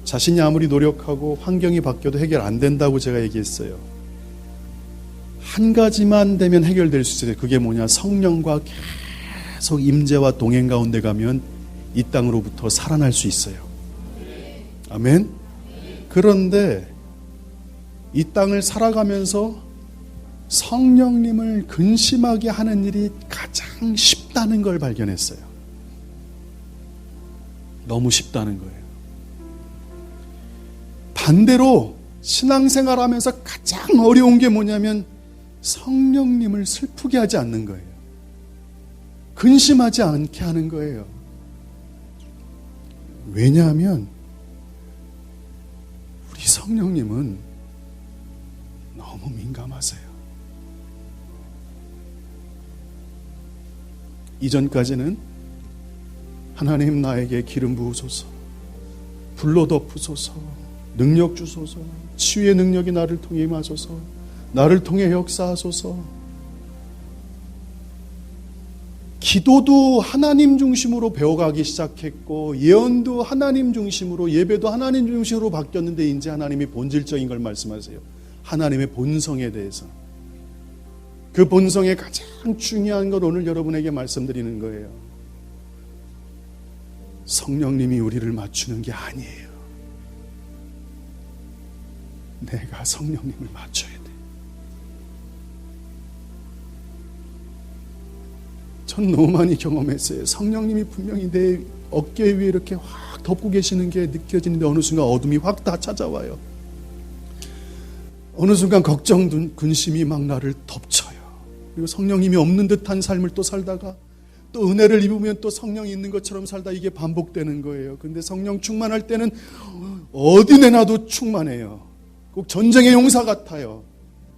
자신이 아무리 노력하고 환경이 바뀌어도 해결 안 된다고 제가 얘기했어요. 한 가지만 되면 해결될 수 있어요. 그게 뭐냐? 성령과 계속 임재와 동행 가운데 가면 이 땅으로부터 살아날 수 있어요. 아멘? 그런데 이 땅을 살아가면서 성령님을 근심하게 하는 일이 가장 쉽다는 걸 발견했어요. 너무 쉽다는 거예요. 반대로 신앙생활 하면서 가장 어려운 게 뭐냐면 성령님을 슬프게 하지 않는 거예요. 근심하지 않게 하는 거예요. 왜냐하면 우리 성령님은 너무 민감하세요. 이전까지는 하나님 나에게 기름 부으소서, 불로 덮으소서, 능력 주소서, 치유의 능력이 나를 통해 임하소서, 나를 통해 역사하소서, 기도도 하나님 중심으로 배워가기 시작했고 예언도 하나님 중심으로, 예배도 하나님 중심으로 바뀌었는데 이제 하나님이 본질적인 걸 말씀하세요. 하나님의 본성에 대해서. 그 본성의 가장 중요한 걸 오늘 여러분에게 말씀드리는 거예요. 성령님이 우리를 맞추는 게 아니에요. 내가 성령님을 맞춰야 돼. 전 너무 많이 경험했어요. 성령님이 분명히 내 어깨 위에 이렇게 확 덮고 계시는 게 느껴지는데 어느 순간 어둠이 확 다 찾아와요. 어느 순간 걱정, 근심이 막 나를 덮쳐요. 그리고 성령님이 없는 듯한 삶을 또 살다가 또 은혜를 입으면 또 성령이 있는 것처럼 살다 이게 반복되는 거예요. 근데 성령 충만할 때는 어디 내놔도 충만해요. 꼭 전쟁의 용사 같아요.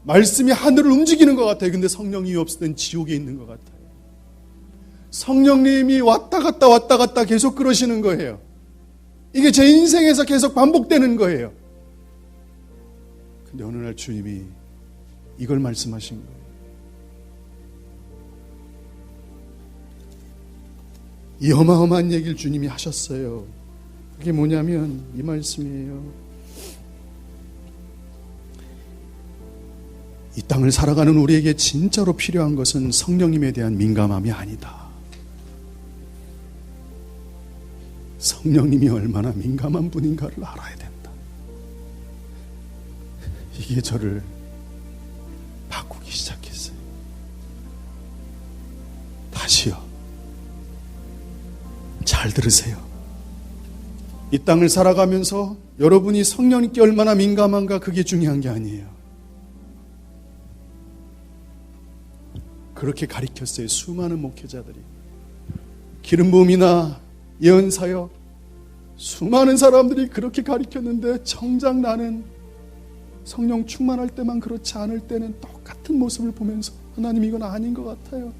말씀이 하늘을 움직이는 것 같아요. 근데 성령이 없을 땐 지옥에 있는 것 같아요. 성령님이 왔다 갔다 계속 그러시는 거예요. 이게 제 인생에서 계속 반복되는 거예요. 근데 어느 날 주님이 이걸 말씀하신 거예요. 이 어마어마한 얘기를 주님이 하셨어요. 그게 뭐냐면 이 말씀이에요. 이 땅을 살아가는 우리에게 진짜로 필요한 것은 성령님에 대한 민감함이 아니다. 성령님이 얼마나 민감한 분인가를 알아야 된다. 이게 저를 바꾸기 시작했어요. 다시요. 잘 들으세요. 이 땅을 살아가면서 여러분이 성령님께 얼마나 민감한가 그게 중요한 게 아니에요. 그렇게 가르쳤어요. 수많은 목회자들이. 기름 부음이나 예언 사역 수많은 사람들이 그렇게 가르쳤는데 정작 나는 성령 충만할 때만 그렇지 않을 때는 똑같은 모습을 보면서 하나님 이건 아닌 것 같아요.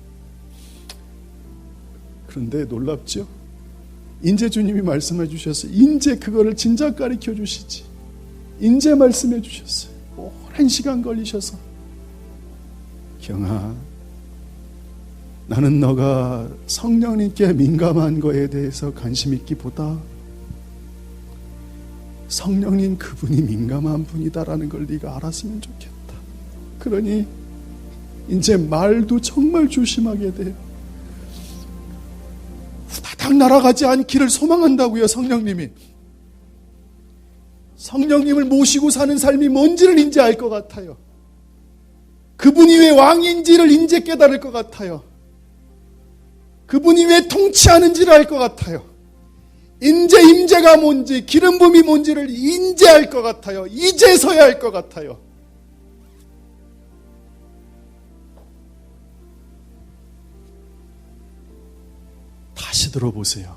그런데 놀랍죠? 인제 주님이 말씀해 주셨어요. 인제 그거를 진작 가르쳐 주시지. 인제 말씀해 주셨어요. 오랜 시간 걸리셔서. 경아, 나는 너가 성령님께 민감한 거에 대해서 관심 있기보다 성령님 그분이 민감한 분이다라는 걸 네가 알았으면 좋겠다. 그러니 이제 말도 정말 조심하게 돼요. 후다닥 날아가지 않기를 소망한다고요. 성령님이. 성령님을 모시고 사는 삶이 뭔지를 이제 알 것 같아요. 그분이 왜 왕인지를 이제 깨달을 것 같아요. 그분이 왜 통치하는지를 알 것 같아요. 인제 임재가 뭔지 기름 부음이 뭔지를 인제 알 것 같아요. 이제서야 알 것 같아요. 다시 들어보세요.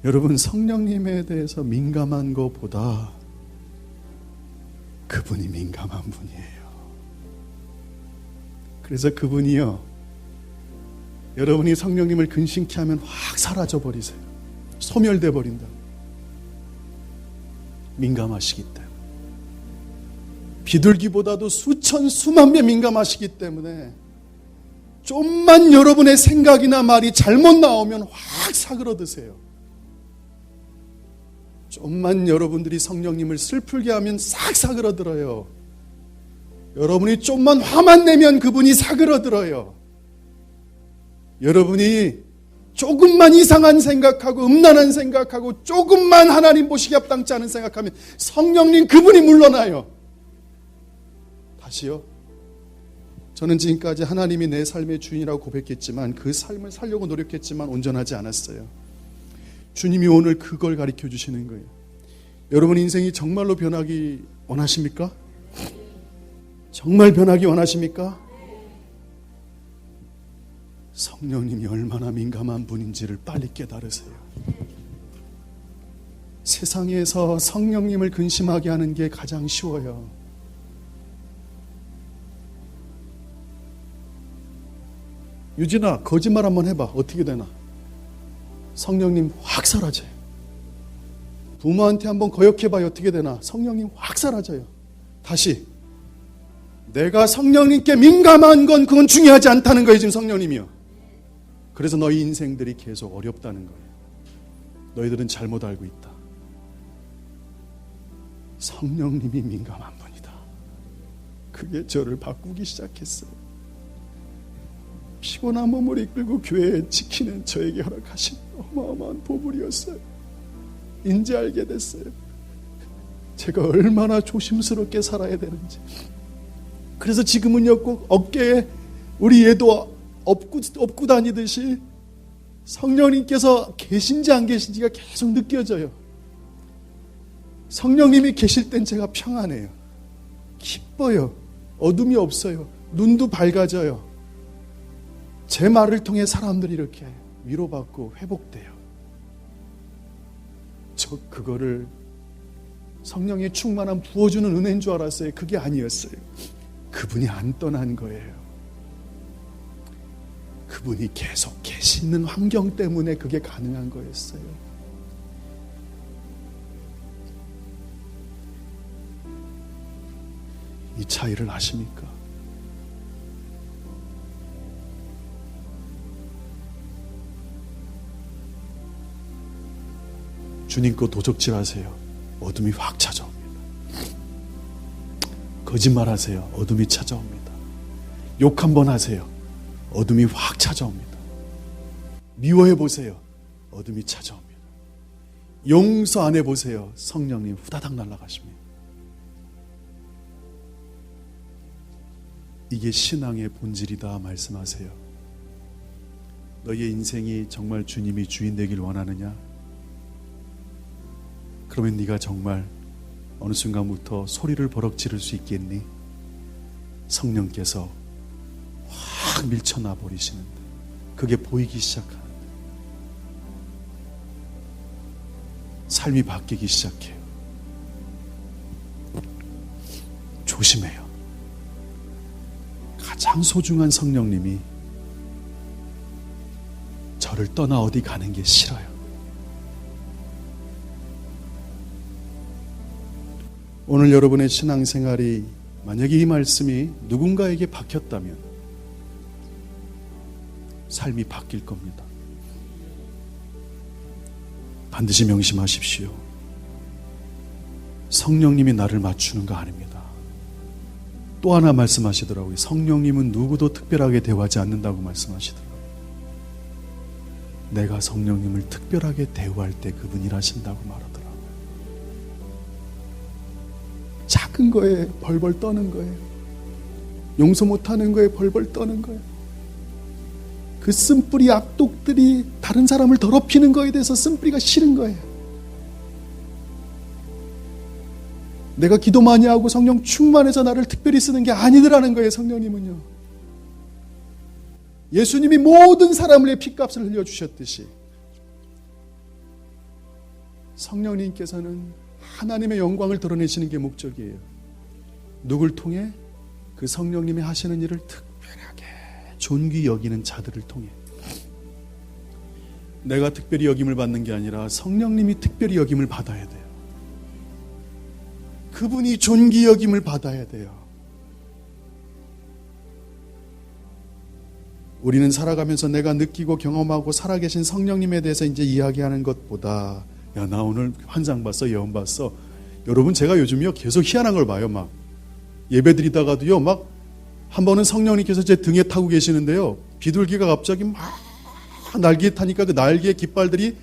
여러분 성령님에 대해서 민감한 것보다 그분이 민감한 분이에요. 그래서 그분이요, 여러분이 성령님을 근심케 하면 확 사라져 버리세요. 소멸돼 버린다. 민감하시기 때문에. 비둘기보다도 수천 수만 배 민감하시기 때문에 좀만 여러분의 생각이나 말이 잘못 나오면 확 사그러드세요. 좀만 여러분들이 성령님을 슬프게 하면 싹 사그러들어요. 여러분이 좀만 화만 내면 그분이 사그러들어요. 여러분이 조금만 이상한 생각하고 음란한 생각하고 조금만 하나님 보시기 합당치 않은 생각하면 성령님 그분이 물러나요. 다시요. 저는 지금까지 하나님이 내 삶의 주인이라고 고백했지만 그 삶을 살려고 노력했지만 온전하지 않았어요. 주님이 오늘 그걸 가르쳐 주시는 거예요. 여러분 인생이 정말로 변하기 원하십니까? 정말 변하기 원하십니까? 성령님이 얼마나 민감한 분인지를 빨리 깨달으세요. 세상에서 성령님을 근심하게 하는 게 가장 쉬워요. 유진아, 거짓말 한번 해봐. 어떻게 되나? 성령님 확 사라져요. 부모한테 한번 거역해봐요. 어떻게 되나? 성령님 확 사라져요. 다시. 내가 성령님께 민감한 건 그건 중요하지 않다는 거예요. 지금 성령님이요. 그래서 너희 인생들이 계속 어렵다는 거예요. 너희들은 잘못 알고 있다. 성령님이 민감한 분이다. 그게 저를 바꾸기 시작했어요. 피곤한 몸을 이끌고 교회에 지키는 저에게 허락하신 어마어마한 보물이었어요. 인제 알게 됐어요. 제가 얼마나 조심스럽게 살아야 되는지. 그래서 지금은요, 꼭 어깨에 우리 얘도 업고 다니듯이 성령님께서 계신지 안 계신지가 계속 느껴져요. 성령님이 계실 땐 제가 평안해요. 기뻐요. 어둠이 없어요. 눈도 밝아져요. 제 말을 통해 사람들이 이렇게 위로받고 회복돼요. 저 그거를 성령의 충만한 부어주는 은혜인 줄 알았어요. 그게 아니었어요. 그분이 안 떠난 거예요. 그분이 계속 계시는 환경 때문에 그게 가능한 거였어요. 이 차이를 아십니까? 주님 거 도적질하세요. 어둠이 확 찾아옵니다. 거짓말하세요. 어둠이 찾아옵니다. 욕 한번 하세요. 어둠이 확 찾아옵니다. 미워해보세요. 어둠이 찾아옵니다. 용서 안 해보세요. 성령님 후다닥 날아가십니다. 이게 신앙의 본질이다 말씀하세요. 너희의 인생이 정말 주님이 주인 되길 원하느냐? 그러면 네가 정말 어느 순간부터 소리를 버럭 지를 수 있겠니? 성령께서 확 밀쳐나 버리시는데 그게 보이기 시작하는데 삶이 바뀌기 시작해요. 조심해요. 가장 소중한 성령님이 저를 떠나 어디 가는 게 싫어요. 오늘 여러분의 신앙생활이 만약에 이 말씀이 누군가에게 박혔다면 삶이 바뀔 겁니다. 반드시 명심하십시오. 성령님이 나를 맞추는 거 아닙니다. 또 하나 말씀하시더라고요. 성령님은 누구도 특별하게 대우하지 않는다고 말씀하시더라고요. 내가 성령님을 특별하게 대우할 때 그분이 일하신다고 말하더라고요. 작은 거에 벌벌 떠는 거예요. 용서 못하는 거에 벌벌 떠는 거예요. 그 쓴뿌리 악독들이 다른 사람을 더럽히는 거에 대해서 쓴뿌리가 싫은 거예요. 내가 기도 많이 하고 성령 충만해서 나를 특별히 쓰는 게 아니더라는 거예요. 성령님은요. 예수님이 모든 사람을 위해 핏값을 흘려주셨듯이 성령님께서는 하나님의 영광을 드러내시는 게 목적이에요. 누굴 통해? 그 성령님이 하시는 일을 특별하게 존귀 여기는 자들을 통해. 내가 특별히 여김을 받는 게 아니라 성령님이 특별히 여김을 받아야 돼요. 그분이 존귀 여김을 받아야 돼요. 우리는 살아가면서 내가 느끼고 경험하고 살아계신 성령님에 대해서 이제 이야기하는 것보다 야, 나 오늘 환상 봤어, 예언 봤어. 여러분, 제가 요즘요 계속 희한한 걸 봐요. 막 예배 드리다가도요, 막 한 번은 성령님께서 제 등에 타고 계시는데요, 비둘기가 갑자기 막 날개에 타니까 그 날개의 깃발들이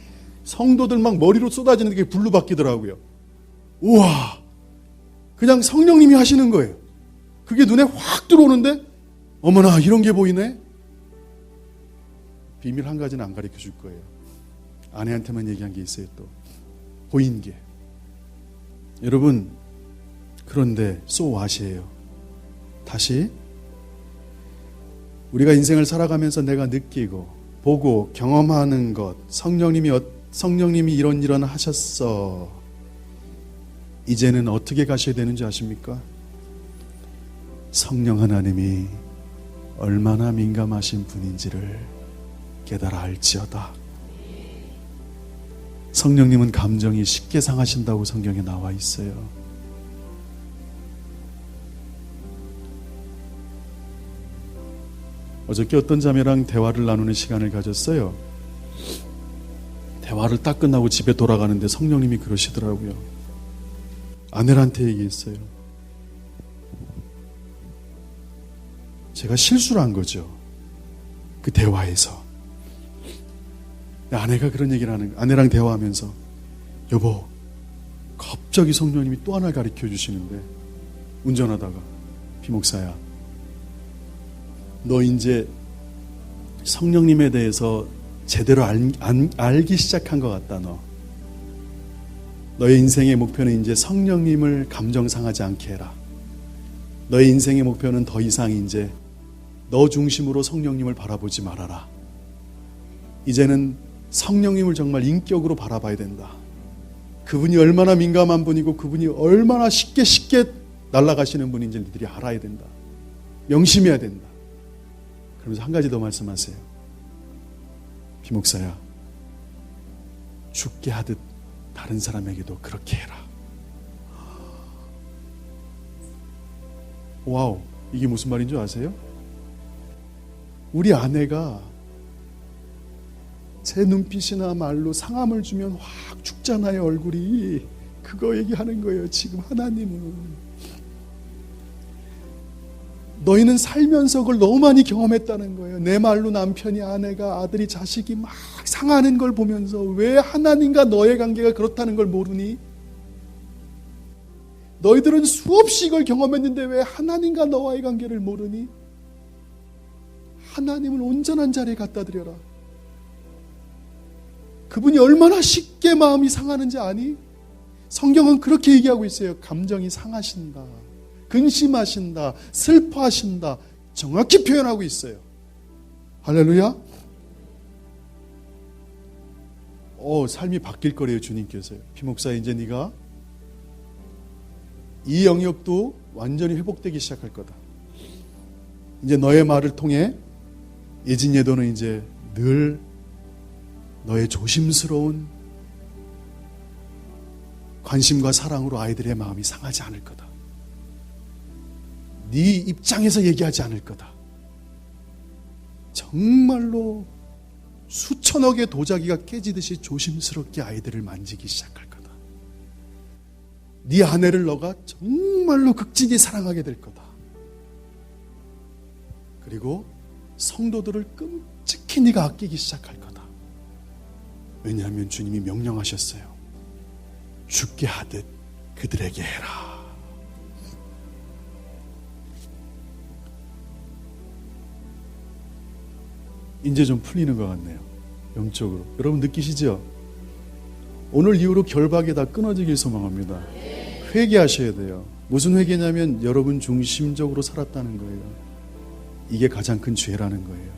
성도들 막 머리로 쏟아지는 게 불로 바뀌더라고요. 우와, 그냥 성령님이 하시는 거예요. 그게 눈에 확 들어오는데 어머나 이런 게 보이네. 비밀 한 가지는 안 가르쳐 줄 거예요. 아내한테만 얘기한 게 있어요. 또 보인 게. 여러분, 그런데 so what이에요. 다시 우리가 인생을 살아가면서 내가 느끼고 보고 경험하는 것, 성령님이 이런 하셨어. 이제는 어떻게 가셔야 되는지 아십니까? 성령 하나님이 얼마나 민감하신 분인지를 깨달아 알지어다. 성령님은 감정이 쉽게 상하신다고 성경에 나와 있어요. 어저께 어떤 자매랑 대화를 나누는 시간을 가졌어요. 대화를 딱 끝나고 집에 돌아가는데 성령님이 그러시더라고요. 아내한테 얘기했어요. 제가 실수를 한 거죠. 그 대화에서. 아내가 그런 얘기를 하는 거예요. 아내랑 대화하면서 여보, 갑자기 성령님이 또 하나 가르쳐 주시는데 운전하다가 피목사야, 너 이제 성령님에 대해서 제대로 알기 시작한 것 같다. 너의 인생의 목표는 이제 성령님을 감정 상하지 않게 해라. 너의 인생의 목표는 더 이상 이제 너 중심으로 성령님을 바라보지 말아라. 이제는 성령님을 정말 인격으로 바라봐야 된다. 그분이 얼마나 민감한 분이고 그분이 얼마나 쉽게 날아가시는 분인지 너희들이 알아야 된다. 명심해야 된다. 그러면서 한 가지 더 말씀하세요. 비목사야, 죽게 하듯 다른 사람에게도 그렇게 해라. 와우, 이게 무슨 말인 줄 아세요? 우리 아내가 제 눈빛이나 말로 상함을 주면 확 죽잖아요, 얼굴이. 그거 얘기하는 거예요, 지금 하나님은. 너희는 살면서 그걸 너무 많이 경험했다는 거예요. 내 말로 남편이, 아내가, 아들이, 자식이 막 상하는 걸 보면서 왜 하나님과 너의 관계가 그렇다는 걸 모르니? 너희들은 수없이 이걸 경험했는데 왜 하나님과 너와의 관계를 모르니? 하나님을 온전한 자리에 갖다 드려라. 그분이 얼마나 쉽게 마음이 상하는지 아니? 성경은 그렇게 얘기하고 있어요. 감정이 상하신다, 근심하신다, 슬퍼하신다, 정확히 표현하고 있어요. 할렐루야. 삶이 바뀔 거래요, 주님께서요. 피목사, 이제 네가 이 영역도 완전히 회복되기 시작할 거다. 이제 너의 말을 통해 예진예도는 이제 늘 너의 조심스러운 관심과 사랑으로 아이들의 마음이 상하지 않을 거다. 네 입장에서 얘기하지 않을 거다. 정말로 수천억의 도자기가 깨지듯이 조심스럽게 아이들을 만지기 시작할 거다. 네 아내를 너가 정말로 극진히 사랑하게 될 거다. 그리고 성도들을 끔찍히 네가 아끼기 시작할 거다. 왜냐하면 주님이 명령하셨어요. 죽게 하듯 그들에게 해라. 이제 좀 풀리는 것 같네요, 영적으로. 여러분 느끼시죠? 오늘 이후로 결박이 다 끊어지길 소망합니다. 회개하셔야 돼요. 무슨 회개냐면 여러분 중심적으로 살았다는 거예요. 이게 가장 큰 죄라는 거예요.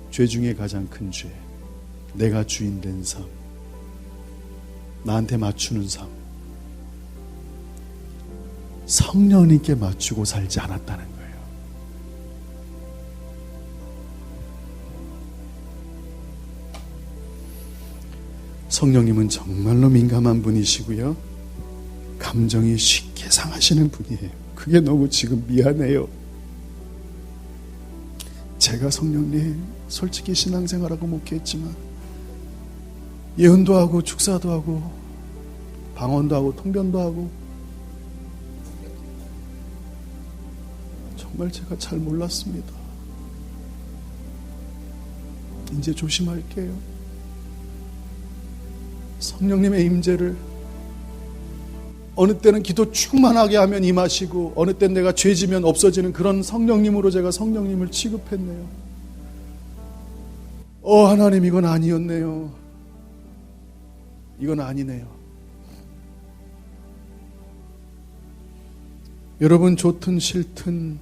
죄 중에 가장 큰 죄. 내가 주인 된 삶, 나한테 맞추는 삶, 성령님께 맞추고 살지 않았다는 거예요. 성령님은 정말로 민감한 분이시고요, 감정이 쉽게 상하시는 분이에요. 그게 너무 지금 미안해요. 제가 성령님 솔직히 신앙생활하고 목회했지만 예언도 하고 축사도 하고 방언도 하고 통변도 하고 정말 제가 잘 몰랐습니다. 이제 조심할게요. 성령님의 임재를 어느 때는 기도 충만하게 하면 임하시고 어느 때는 내가 죄지면 없어지는 그런 성령님으로 제가 성령님을 취급했네요. 하나님, 이건 아니었네요. 이건 아니네요. 여러분, 좋든 싫든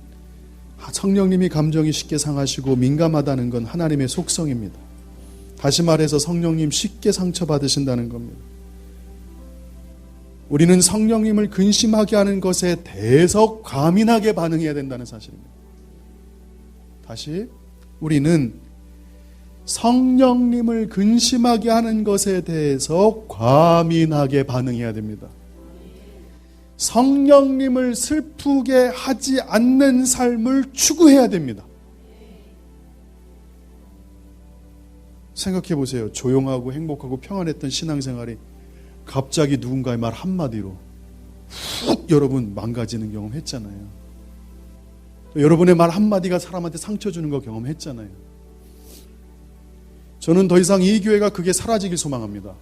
성령님이 감정이 쉽게 상하시고 민감하다는 건 하나님의 속성입니다. 다시 말해서 성령님 쉽게 상처받으신다는 겁니다. 우리는 성령님을 근심하게 하는 것에 대해서 과민하게 반응해야 된다는 사실입니다. 다시, 우리는 성령님을 근심하게 하는 것에 대해서 과민하게 반응해야 됩니다. 성령님을 슬프게 하지 않는 삶을 추구해야 됩니다. 생각해 보세요. 조용하고 행복하고 평안했던 신앙생활이 갑자기 누군가의 말 한마디로 훅 여러분 망가지는 경험했잖아요. 여러분의 말 한마디가 사람한테 상처 주는 거 경험했잖아요. 저는 더 이상 이 교회가 그게 사라지길 소망합니다.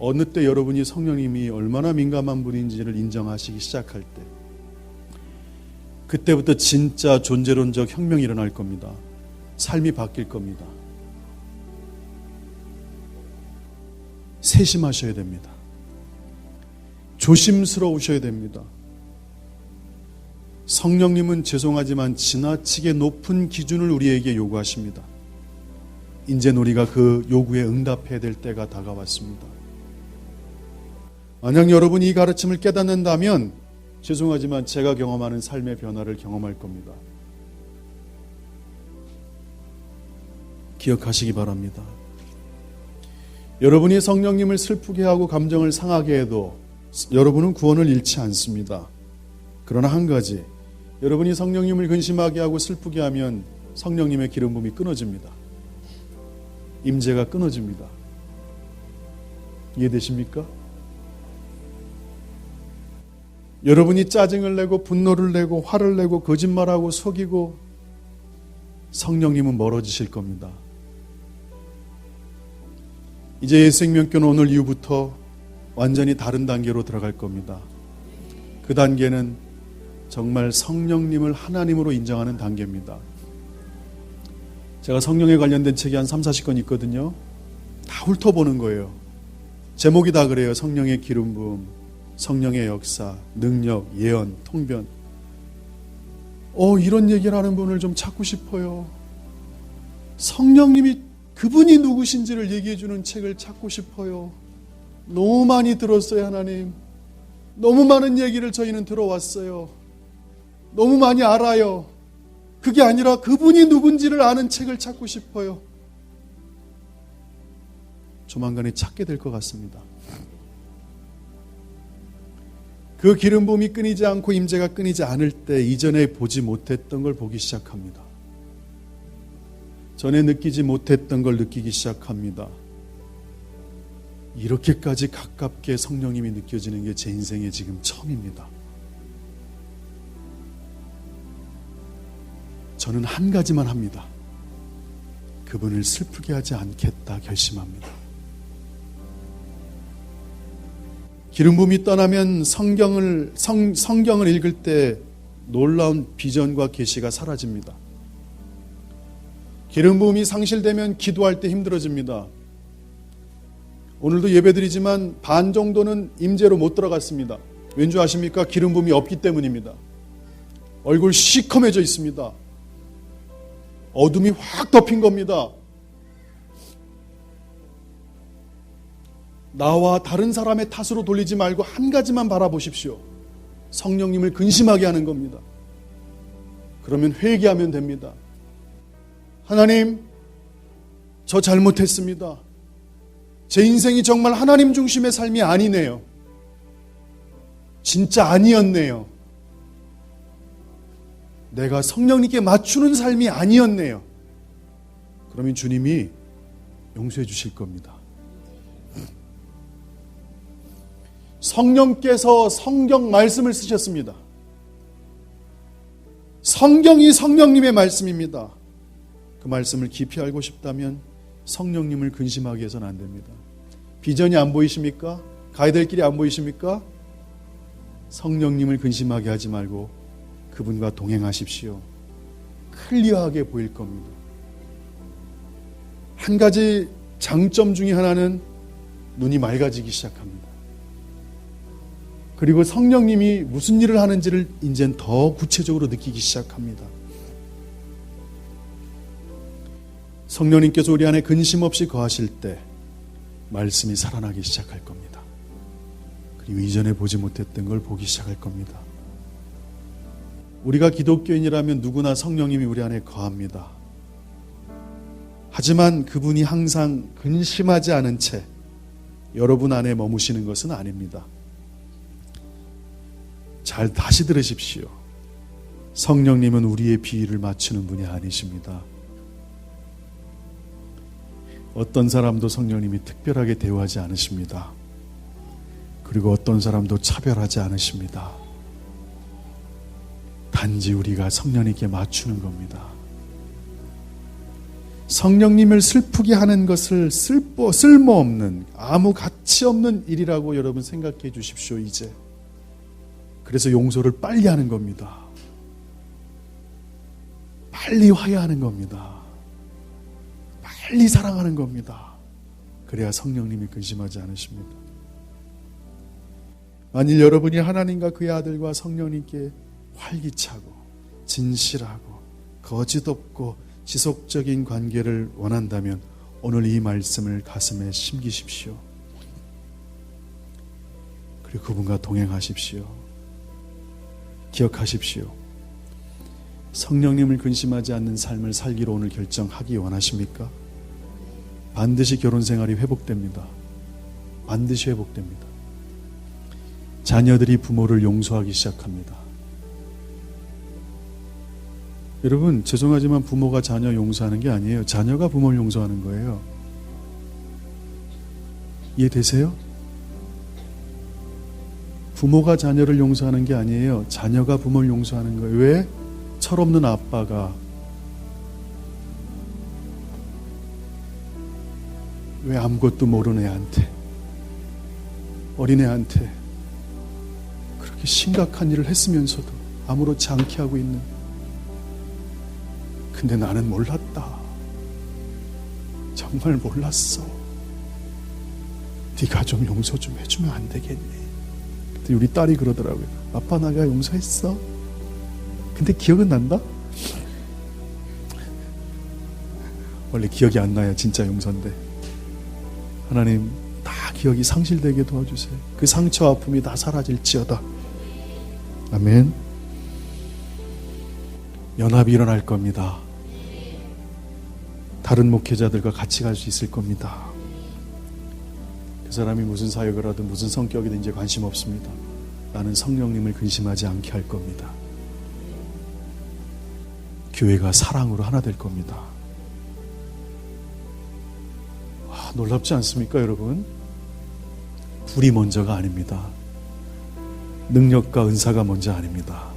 어느 때 여러분이 성령님이 얼마나 민감한 분인지를 인정하시기 시작할 때, 그때부터 진짜 존재론적 혁명이 일어날 겁니다. 삶이 바뀔 겁니다. 세심하셔야 됩니다. 조심스러우셔야 됩니다. 성령님은 죄송하지만 지나치게 높은 기준을 우리에게 요구하십니다. 이제 우리가 그 요구에 응답해야 될 때가 다가왔습니다. 만약 여러분이 이 가르침을 깨닫는다면 죄송하지만 제가 경험하는 삶의 변화를 경험할 겁니다. 기억하시기 바랍니다. 여러분이 성령님을 슬프게 하고 감정을 상하게 해도 여러분은 구원을 잃지 않습니다. 그러나 한 가지, 여러분이 성령님을 근심하게 하고 슬프게 하면 성령님의 기름 부음이 끊어집니다. 임재가 끊어집니다. 이해되십니까? 여러분이 짜증을 내고 분노를 내고 화를 내고 거짓말하고 속이고 성령님은 멀어지실 겁니다. 이제 예수생명교는 오늘 이후부터 완전히 다른 단계로 들어갈 겁니다. 그 단계는 정말 성령님을 하나님으로 인정하는 단계입니다. 제가 성령에 관련된 책이 한 30-40권 있거든요. 다 훑어보는 거예요. 제목이 다 그래요. 성령의 기름 부음, 성령의 역사, 능력, 예언, 통변. 이런 얘기를 하는 분을 좀 찾고 싶어요. 성령님이 그분이 누구신지를 얘기해주는 책을 찾고 싶어요. 너무 많이 들었어요, 하나님. 너무 많은 얘기를 저희는 들어왔어요. 너무 많이 알아요. 그게 아니라 그분이 누군지를 아는 책을 찾고 싶어요. 조만간에 찾게 될 것 같습니다. 그 기름 부음이 끊이지 않고 임재가 끊이지 않을 때 이전에 보지 못했던 걸 보기 시작합니다. 전에 느끼지 못했던 걸 느끼기 시작합니다. 이렇게까지 가깝게 성령님이 느껴지는 게 제 인생에 지금 처음입니다. 저는 한 가지만 합니다. 그분을 슬프게 하지 않겠다 결심합니다. 기름 부음이 떠나면 성경을 읽을 때 놀라운 비전과 계시가 사라집니다. 기름 부음이 상실되면 기도할 때 힘들어집니다. 오늘도 예배드리지만 반 정도는 임재로 못 들어갔습니다. 왠지 아십니까? 기름 부음이 없기 때문입니다. 얼굴 시커매져 있습니다. 어둠이 확 덮인 겁니다. 나와 다른 사람의 탓으로 돌리지 말고 한 가지만 바라보십시오. 성령님을 근심하게 하는 겁니다. 그러면 회개하면 됩니다. 하나님, 저 잘못했습니다. 제 인생이 정말 하나님 중심의 삶이 아니네요. 진짜 아니었네요. 내가 성령님께 맞추는 삶이 아니었네요. 그러면 주님이 용서해 주실 겁니다. 성령께서 성경 말씀을 쓰셨습니다. 성경이 성령님의 말씀입니다. 그 말씀을 깊이 알고 싶다면 성령님을 근심하게 해서는 안 됩니다. 비전이 안 보이십니까? 가야 될 길이 안 보이십니까? 성령님을 근심하게 하지 말고 그분과 동행하십시오. 클리어하게 보일 겁니다. 한 가지 장점 중에 하나는 눈이 맑아지기 시작합니다. 그리고 성령님이 무슨 일을 하는지를 이젠 더 구체적으로 느끼기 시작합니다. 성령님께서 우리 안에 근심 없이 거하실 때 말씀이 살아나기 시작할 겁니다. 그리고 이전에 보지 못했던 걸 보기 시작할 겁니다. 우리가 기독교인이라면 누구나 성령님이 우리 안에 거합니다. 하지만 그분이 항상 근심하지 않은 채 여러분 안에 머무시는 것은 아닙니다. 잘 다시 들으십시오. 성령님은 우리의 비위를 맞추는 분이 아니십니다. 어떤 사람도 성령님이 특별하게 대우하지 않으십니다. 그리고 어떤 사람도 차별하지 않으십니다. 단지 우리가 성령님께 맞추는 겁니다. 성령님을 슬프게 하는 것을 쓸모없는, 아무 가치 없는 일이라고 여러분 생각해 주십시오, 이제. 그래서 용서를 빨리 하는 겁니다. 빨리 화해하는 겁니다. 빨리 사랑하는 겁니다. 그래야 성령님이 근심하지 않으십니다. 만일 여러분이 하나님과 그의 아들과 성령님께 활기차고 진실하고 거짓 없고 지속적인 관계를 원한다면 오늘 이 말씀을 가슴에 심기십시오. 그리고 그분과 동행하십시오. 기억하십시오. 성령님을 근심하지 않는 삶을 살기로 오늘 결정하기 원하십니까? 반드시 결혼 생활이 회복됩니다. 반드시 회복됩니다. 자녀들이 부모를 용서하기 시작합니다. 여러분, 죄송하지만 부모가 자녀 용서하는 게 아니에요. 자녀가 부모를 용서하는 거예요. 이해되세요? 부모가 자녀를 용서하는 게 아니에요. 자녀가 부모를 용서하는 거예요. 왜? 철없는 아빠가 왜 아무것도 모르는 애한테, 어린애한테 그렇게 심각한 일을 했으면서도 아무렇지 않게 하고 있는. 근데 나는 몰랐다. 정말 몰랐어. 네가 좀 용서 좀 해주면 안 되겠니? 근데 우리 딸이 그러더라고요. 아빠 나가 용서했어? 근데 기억은 난다? 원래 기억이 안 나야 진짜 용서인데. 하나님 다 기억이 상실되게 도와주세요. 그 상처 아픔이 다 사라질지어다. 아멘. 연합이 일어날 겁니다. 다른 목회자들과 같이 갈 수 있을 겁니다. 그 사람이 무슨 사역을 하든 무슨 성격이든 이제 관심 없습니다. 나는 성령님을 근심하지 않게 할 겁니다. 교회가 사랑으로 하나 될 겁니다. 놀랍지 않습니까, 여러분? 불이 먼저가 아닙니다. 능력과 은사가 먼저 아닙니다.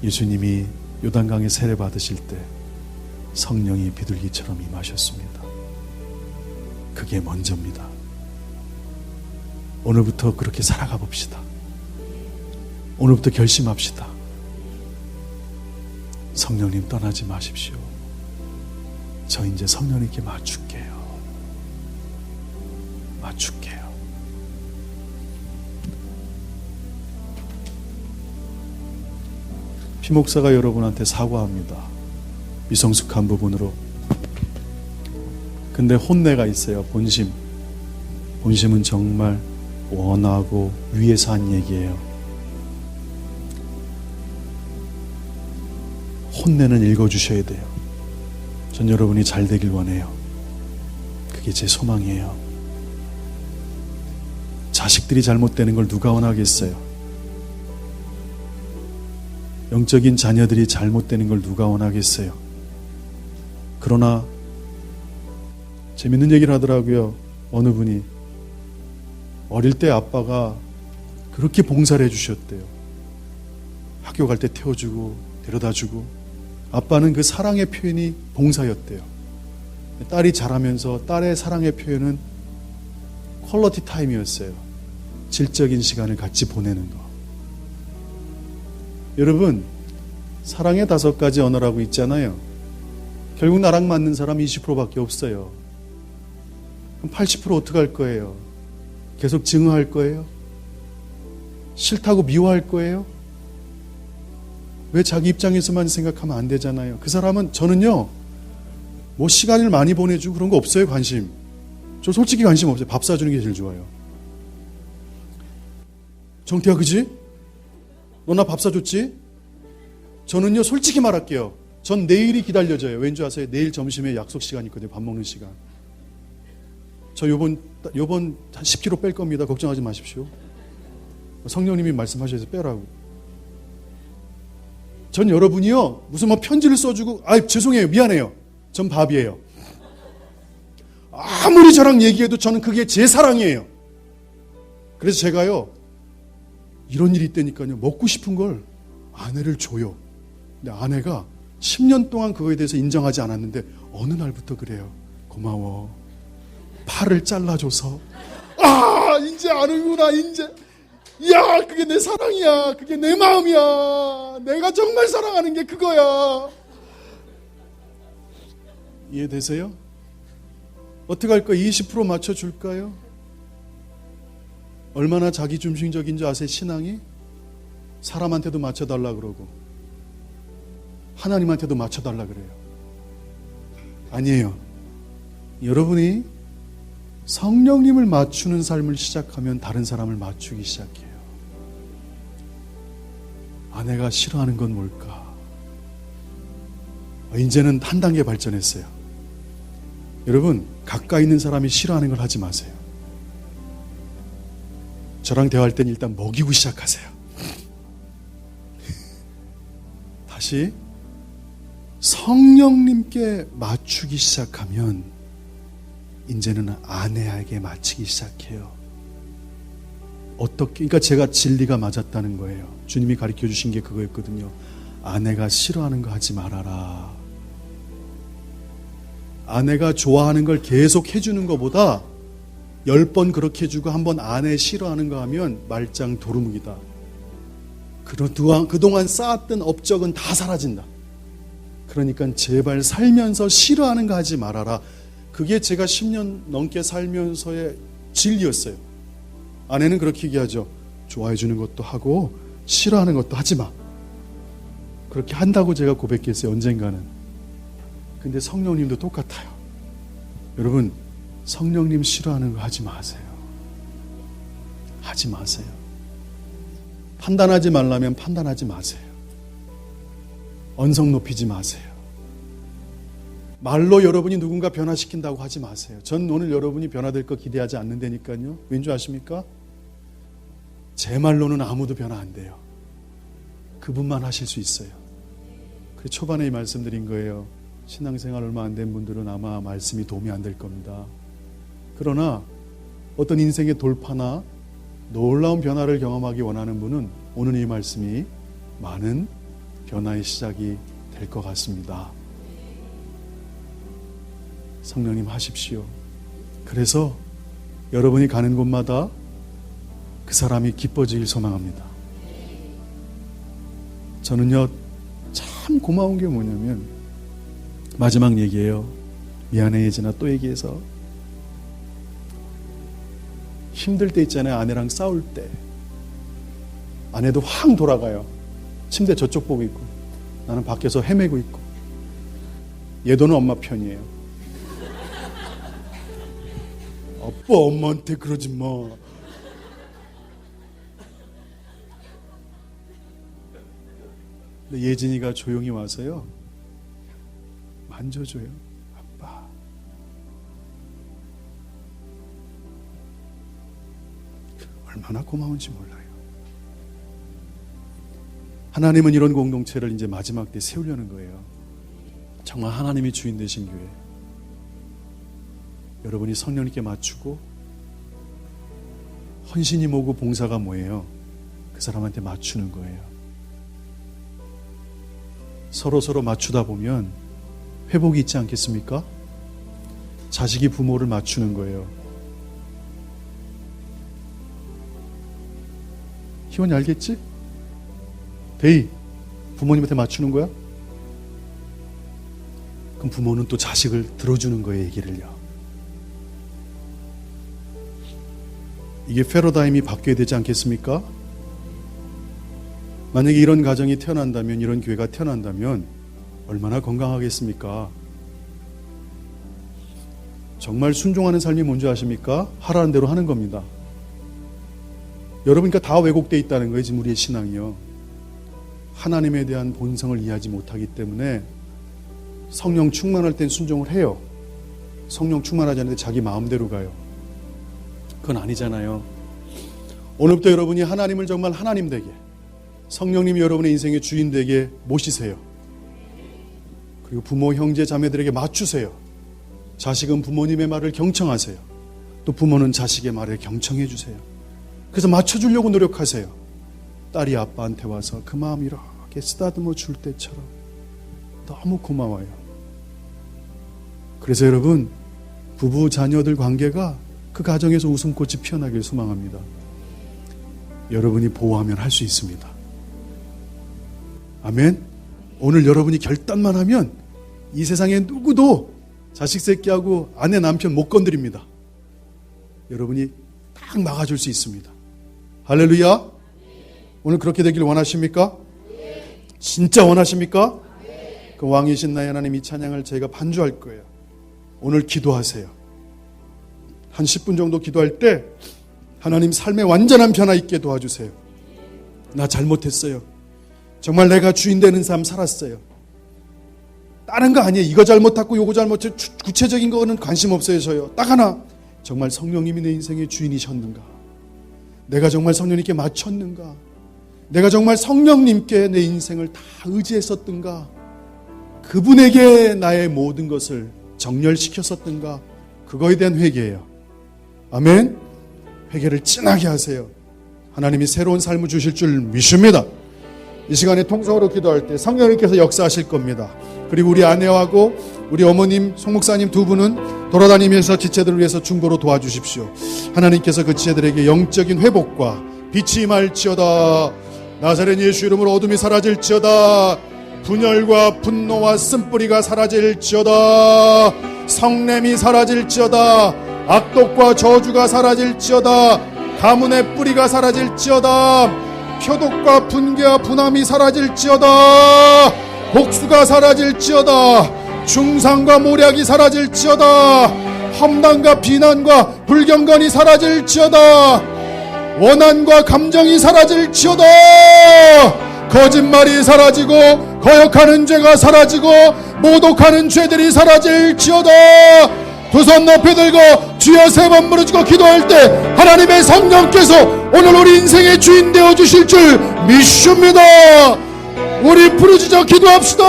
예수님이 요단강에 세례 받으실 때 성령이 비둘기처럼 임하셨습니다. 그게 먼저입니다. 오늘부터 그렇게 살아가 봅시다. 오늘부터 결심합시다. 성령님 떠나지 마십시오. 저 이제 성령님께 맞출게요. 맞출게요. 피목사가 여러분한테 사과합니다. 미성숙한 부분으로. 근데 혼내가 있어요. 본심. 본심은 정말 원하고 위에서 한 얘기예요. 혼내는 읽어주셔야 돼요. 전 여러분이 잘 되길 원해요. 그게 제 소망이에요. 자식들이 잘못되는 걸 누가 원하겠어요? 영적인 자녀들이 잘못되는 걸 누가 원하겠어요? 그러나 재밌는 얘기를 하더라고요. 어느 분이 어릴 때 아빠가 그렇게 봉사를 해주셨대요. 학교 갈 때 태워주고 데려다주고. 아빠는 그 사랑의 표현이 봉사였대요. 딸이 자라면서 딸의 사랑의 표현은 퀄리티 타임이었어요. 질적인 시간을 같이 보내는 거. 여러분, 사랑의 5가지 언어라고 있잖아요. 결국 나랑 맞는 사람 20%밖에 없어요. 그럼 80% 어떻게 할 거예요? 계속 증오할 거예요? 싫다고 미워할 거예요? 왜 자기 입장에서만 생각하면 안 되잖아요. 그 사람은, 저는요, 뭐 시간을 많이 보내주고 그런 거 없어요. 관심. 저 솔직히 관심 없어요. 밥 사주는 게 제일 좋아요. 정태야, 그지? 너 나 밥 사줬지? 저는요, 솔직히 말할게요. 전 내일이 기다려져요. 왠지 아세요? 내일 점심에 약속 시간 있거든요. 밥 먹는 시간. 저 요번 한 10kg 뺄 겁니다. 걱정하지 마십시오. 성령님이 말씀하셔서 빼라고. 전 여러분이요, 무슨 뭐 편지를 써주고, 죄송해요. 미안해요. 전 밥이에요. 아무리 저랑 얘기해도 저는 그게 제 사랑이에요. 그래서 제가요, 이런 일이 있다니까요, 먹고 싶은 걸 아내를 줘요. 근데 아내가 10년 동안 그거에 대해서 인정하지 않았는데 어느 날부터 그래요. 고마워. 팔을 잘라줘서. 아, 이제 아는구나, 이제. 야, 그게 내 사랑이야. 그게 내 마음이야. 내가 정말 사랑하는 게 그거야. 이해되세요? 어떻게 할까요? 20% 맞춰줄까요? 얼마나 자기중심적인 줄 아세요, 신앙이? 사람한테도 맞춰달라 그러고 하나님한테도 맞춰달라 그래요. 아니에요. 여러분이 성령님을 맞추는 삶을 시작하면 다른 사람을 맞추기 시작해요. 아내가 싫어하는 건 뭘까? 이제는 한 단계 발전했어요. 여러분, 가까이 있는 사람이 싫어하는 걸 하지 마세요. 저랑 대화할 때는 일단 먹이고 시작하세요. 다시 성령님께 맞추기 시작하면 이제는 아내에게 맞추기 시작해요. 어떻게? 그러니까 제가 진리가 맞았다는 거예요. 주님이 가르쳐 주신 게 그거였거든요. 아내가 싫어하는 거 하지 말아라. 아내가 좋아하는 걸 계속 해주는 것보다 10번 그렇게 해주고 한 번 아내 싫어하는 거 하면 말짱 도루묵이다. 그동안 쌓았던 업적은 다 사라진다. 그러니까 제발 살면서 싫어하는 거 하지 말아라. 그게 제가 10년 넘게 살면서의 진리였어요. 아내는 그렇게 얘기하죠. 좋아해 주는 것도 하고 싫어하는 것도 하지 마. 그렇게 한다고 제가 고백했어요. 언젠가는. 근데 성령님도 똑같아요. 여러분, 성령님 싫어하는 거 하지 마세요. 하지 마세요. 판단하지 말라면 판단하지 마세요. 언성 높이지 마세요. 말로 여러분이 누군가 변화시킨다고 하지 마세요. 전 오늘 여러분이 변화될 거 기대하지 않는다니까요. 왠지 아십니까? 제 말로는 아무도 변화 안 돼요. 그분만 하실 수 있어요. 그래서 초반에 이 말씀드린 거예요. 신앙생활 얼마 안 된 분들은 아마 말씀이 도움이 안 될 겁니다. 그러나 어떤 인생의 돌파나 놀라운 변화를 경험하기 원하는 분은 오늘 이 말씀이 많은 변화의 시작이 될 것 같습니다. 성령님 하십시오. 그래서 여러분이 가는 곳마다 그 사람이 기뻐지길 소망합니다. 저는요, 참 고마운 게 뭐냐면, 마지막 얘기예요. 미안해 예진아, 또 얘기해서. 힘들 때 있잖아요. 아내랑 싸울 때 아내도 확 돌아가요. 침대 저쪽 보고 있고 나는 밖에서 헤매고 있고. 얘도는 엄마 편이에요. 아빠 엄마한테 그러지 마. 근데 예진이가 조용히 와서요, 만져줘요. 아빠. 얼마나 고마운지 몰라요. 하나님은 이런 공동체를 이제 마지막 때 세우려는 거예요. 정말 하나님이 주인 되신 교회. 여러분이 성령님께 맞추고, 헌신이 뭐고 봉사가 뭐예요? 그 사람한테 맞추는 거예요. 서로 맞추다 보면 회복이 있지 않겠습니까? 자식이 부모를 맞추는 거예요. 희원이 알겠지? 데이, 부모님한테 맞추는 거야? 그럼 부모는 또 자식을 들어주는 거예요, 얘기를요. 이게 패러다임이 바뀌어야 되지 않겠습니까? 만약에 이런 가정이 태어난다면, 이런 교회가 태어난다면 얼마나 건강하겠습니까? 정말 순종하는 삶이 뭔지 아십니까? 하라는 대로 하는 겁니다. 여러분, 그러니까 다 왜곡되어 있다는 거예요, 지금 우리의 신앙이요. 하나님에 대한 본성을 이해하지 못하기 때문에 성령 충만할 땐 순종을 해요. 성령 충만하지 않는데 자기 마음대로 가요. 그건 아니잖아요. 오늘부터 여러분이 하나님을 정말 하나님 되게, 성령님이 여러분의 인생의 주인 되게 모시세요. 그리고 부모, 형제, 자매들에게 맞추세요. 자식은 부모님의 말을 경청하세요. 또 부모는 자식의 말에 경청해 주세요. 그래서 맞춰주려고 노력하세요. 딸이 아빠한테 와서 그 마음 이렇게 쓰다듬어 줄 때처럼 너무 고마워요. 그래서 여러분, 부부 자녀들 관계가 그 가정에서 웃음꽃이 피어나길 소망합니다. 여러분이 보호하면 할 수 있습니다. 아멘. 오늘 여러분이 결단만 하면 이 세상에 누구도 자식 새끼하고 아내 남편 못 건드립니다. 여러분이 딱 막아줄 수 있습니다. 할렐루야. 오늘 그렇게 되길 원하십니까? 진짜 원하십니까? 그 왕이신 나의 하나님, 이 찬양을 저희가 반주할 거예요. 오늘 기도하세요. 한 10분 정도 기도할 때 하나님, 삶의 완전한 변화 있게 도와주세요. 나 잘못했어요. 정말 내가 주인 되는 삶 살았어요. 다른 거 아니에요. 이거 잘못했고 요거 잘못했고 구체적인 거는 관심 없어요. 저요. 딱 하나, 정말 성령님이 내 인생의 주인이셨는가? 내가 정말 성령님께 맞췄는가? 내가 정말 성령님께 내 인생을 다 의지했었던가? 그분에게 나의 모든 것을 정렬시켰었던가? 그거에 대한 회개예요. 아멘. 회개를 진하게 하세요. 하나님이 새로운 삶을 주실 줄 믿습니다. 이 시간에 통성으로 기도할 때 성령님께서 역사하실 겁니다. 그리고 우리 아내하고 우리 어머님, 송목사님 두 분은 돌아다니면서 지체들을 위해서 중보로 도와주십시오. 하나님께서 그 지체들에게 영적인 회복과 빛이 임할지어다. 나사렛 예수 이름으로 어둠이 사라질지어다. 분열과 분노와 쓴뿌리가 사라질지어다. 성냄이 사라질지어다. 악독과 저주가 사라질지어다. 가문의 뿌리가 사라질지어다. 표독과 분개와 분함이 사라질지어다. 복수가 사라질지어다. 중상과 모략이 사라질지어다. 험담과 비난과 불경건이 사라질지어다. 원한과 감정이 사라질지어다. 거짓말이 사라지고 거역하는 죄가 사라지고 모독하는 죄들이 사라질지어다. 두 손 높이 들고 주여 세 번 부르짖고 기도할 때 하나님의 성령께서 오늘 우리 인생의 주인 되어 주실 줄 믿습니다. 우리 부르짖어 기도합시다.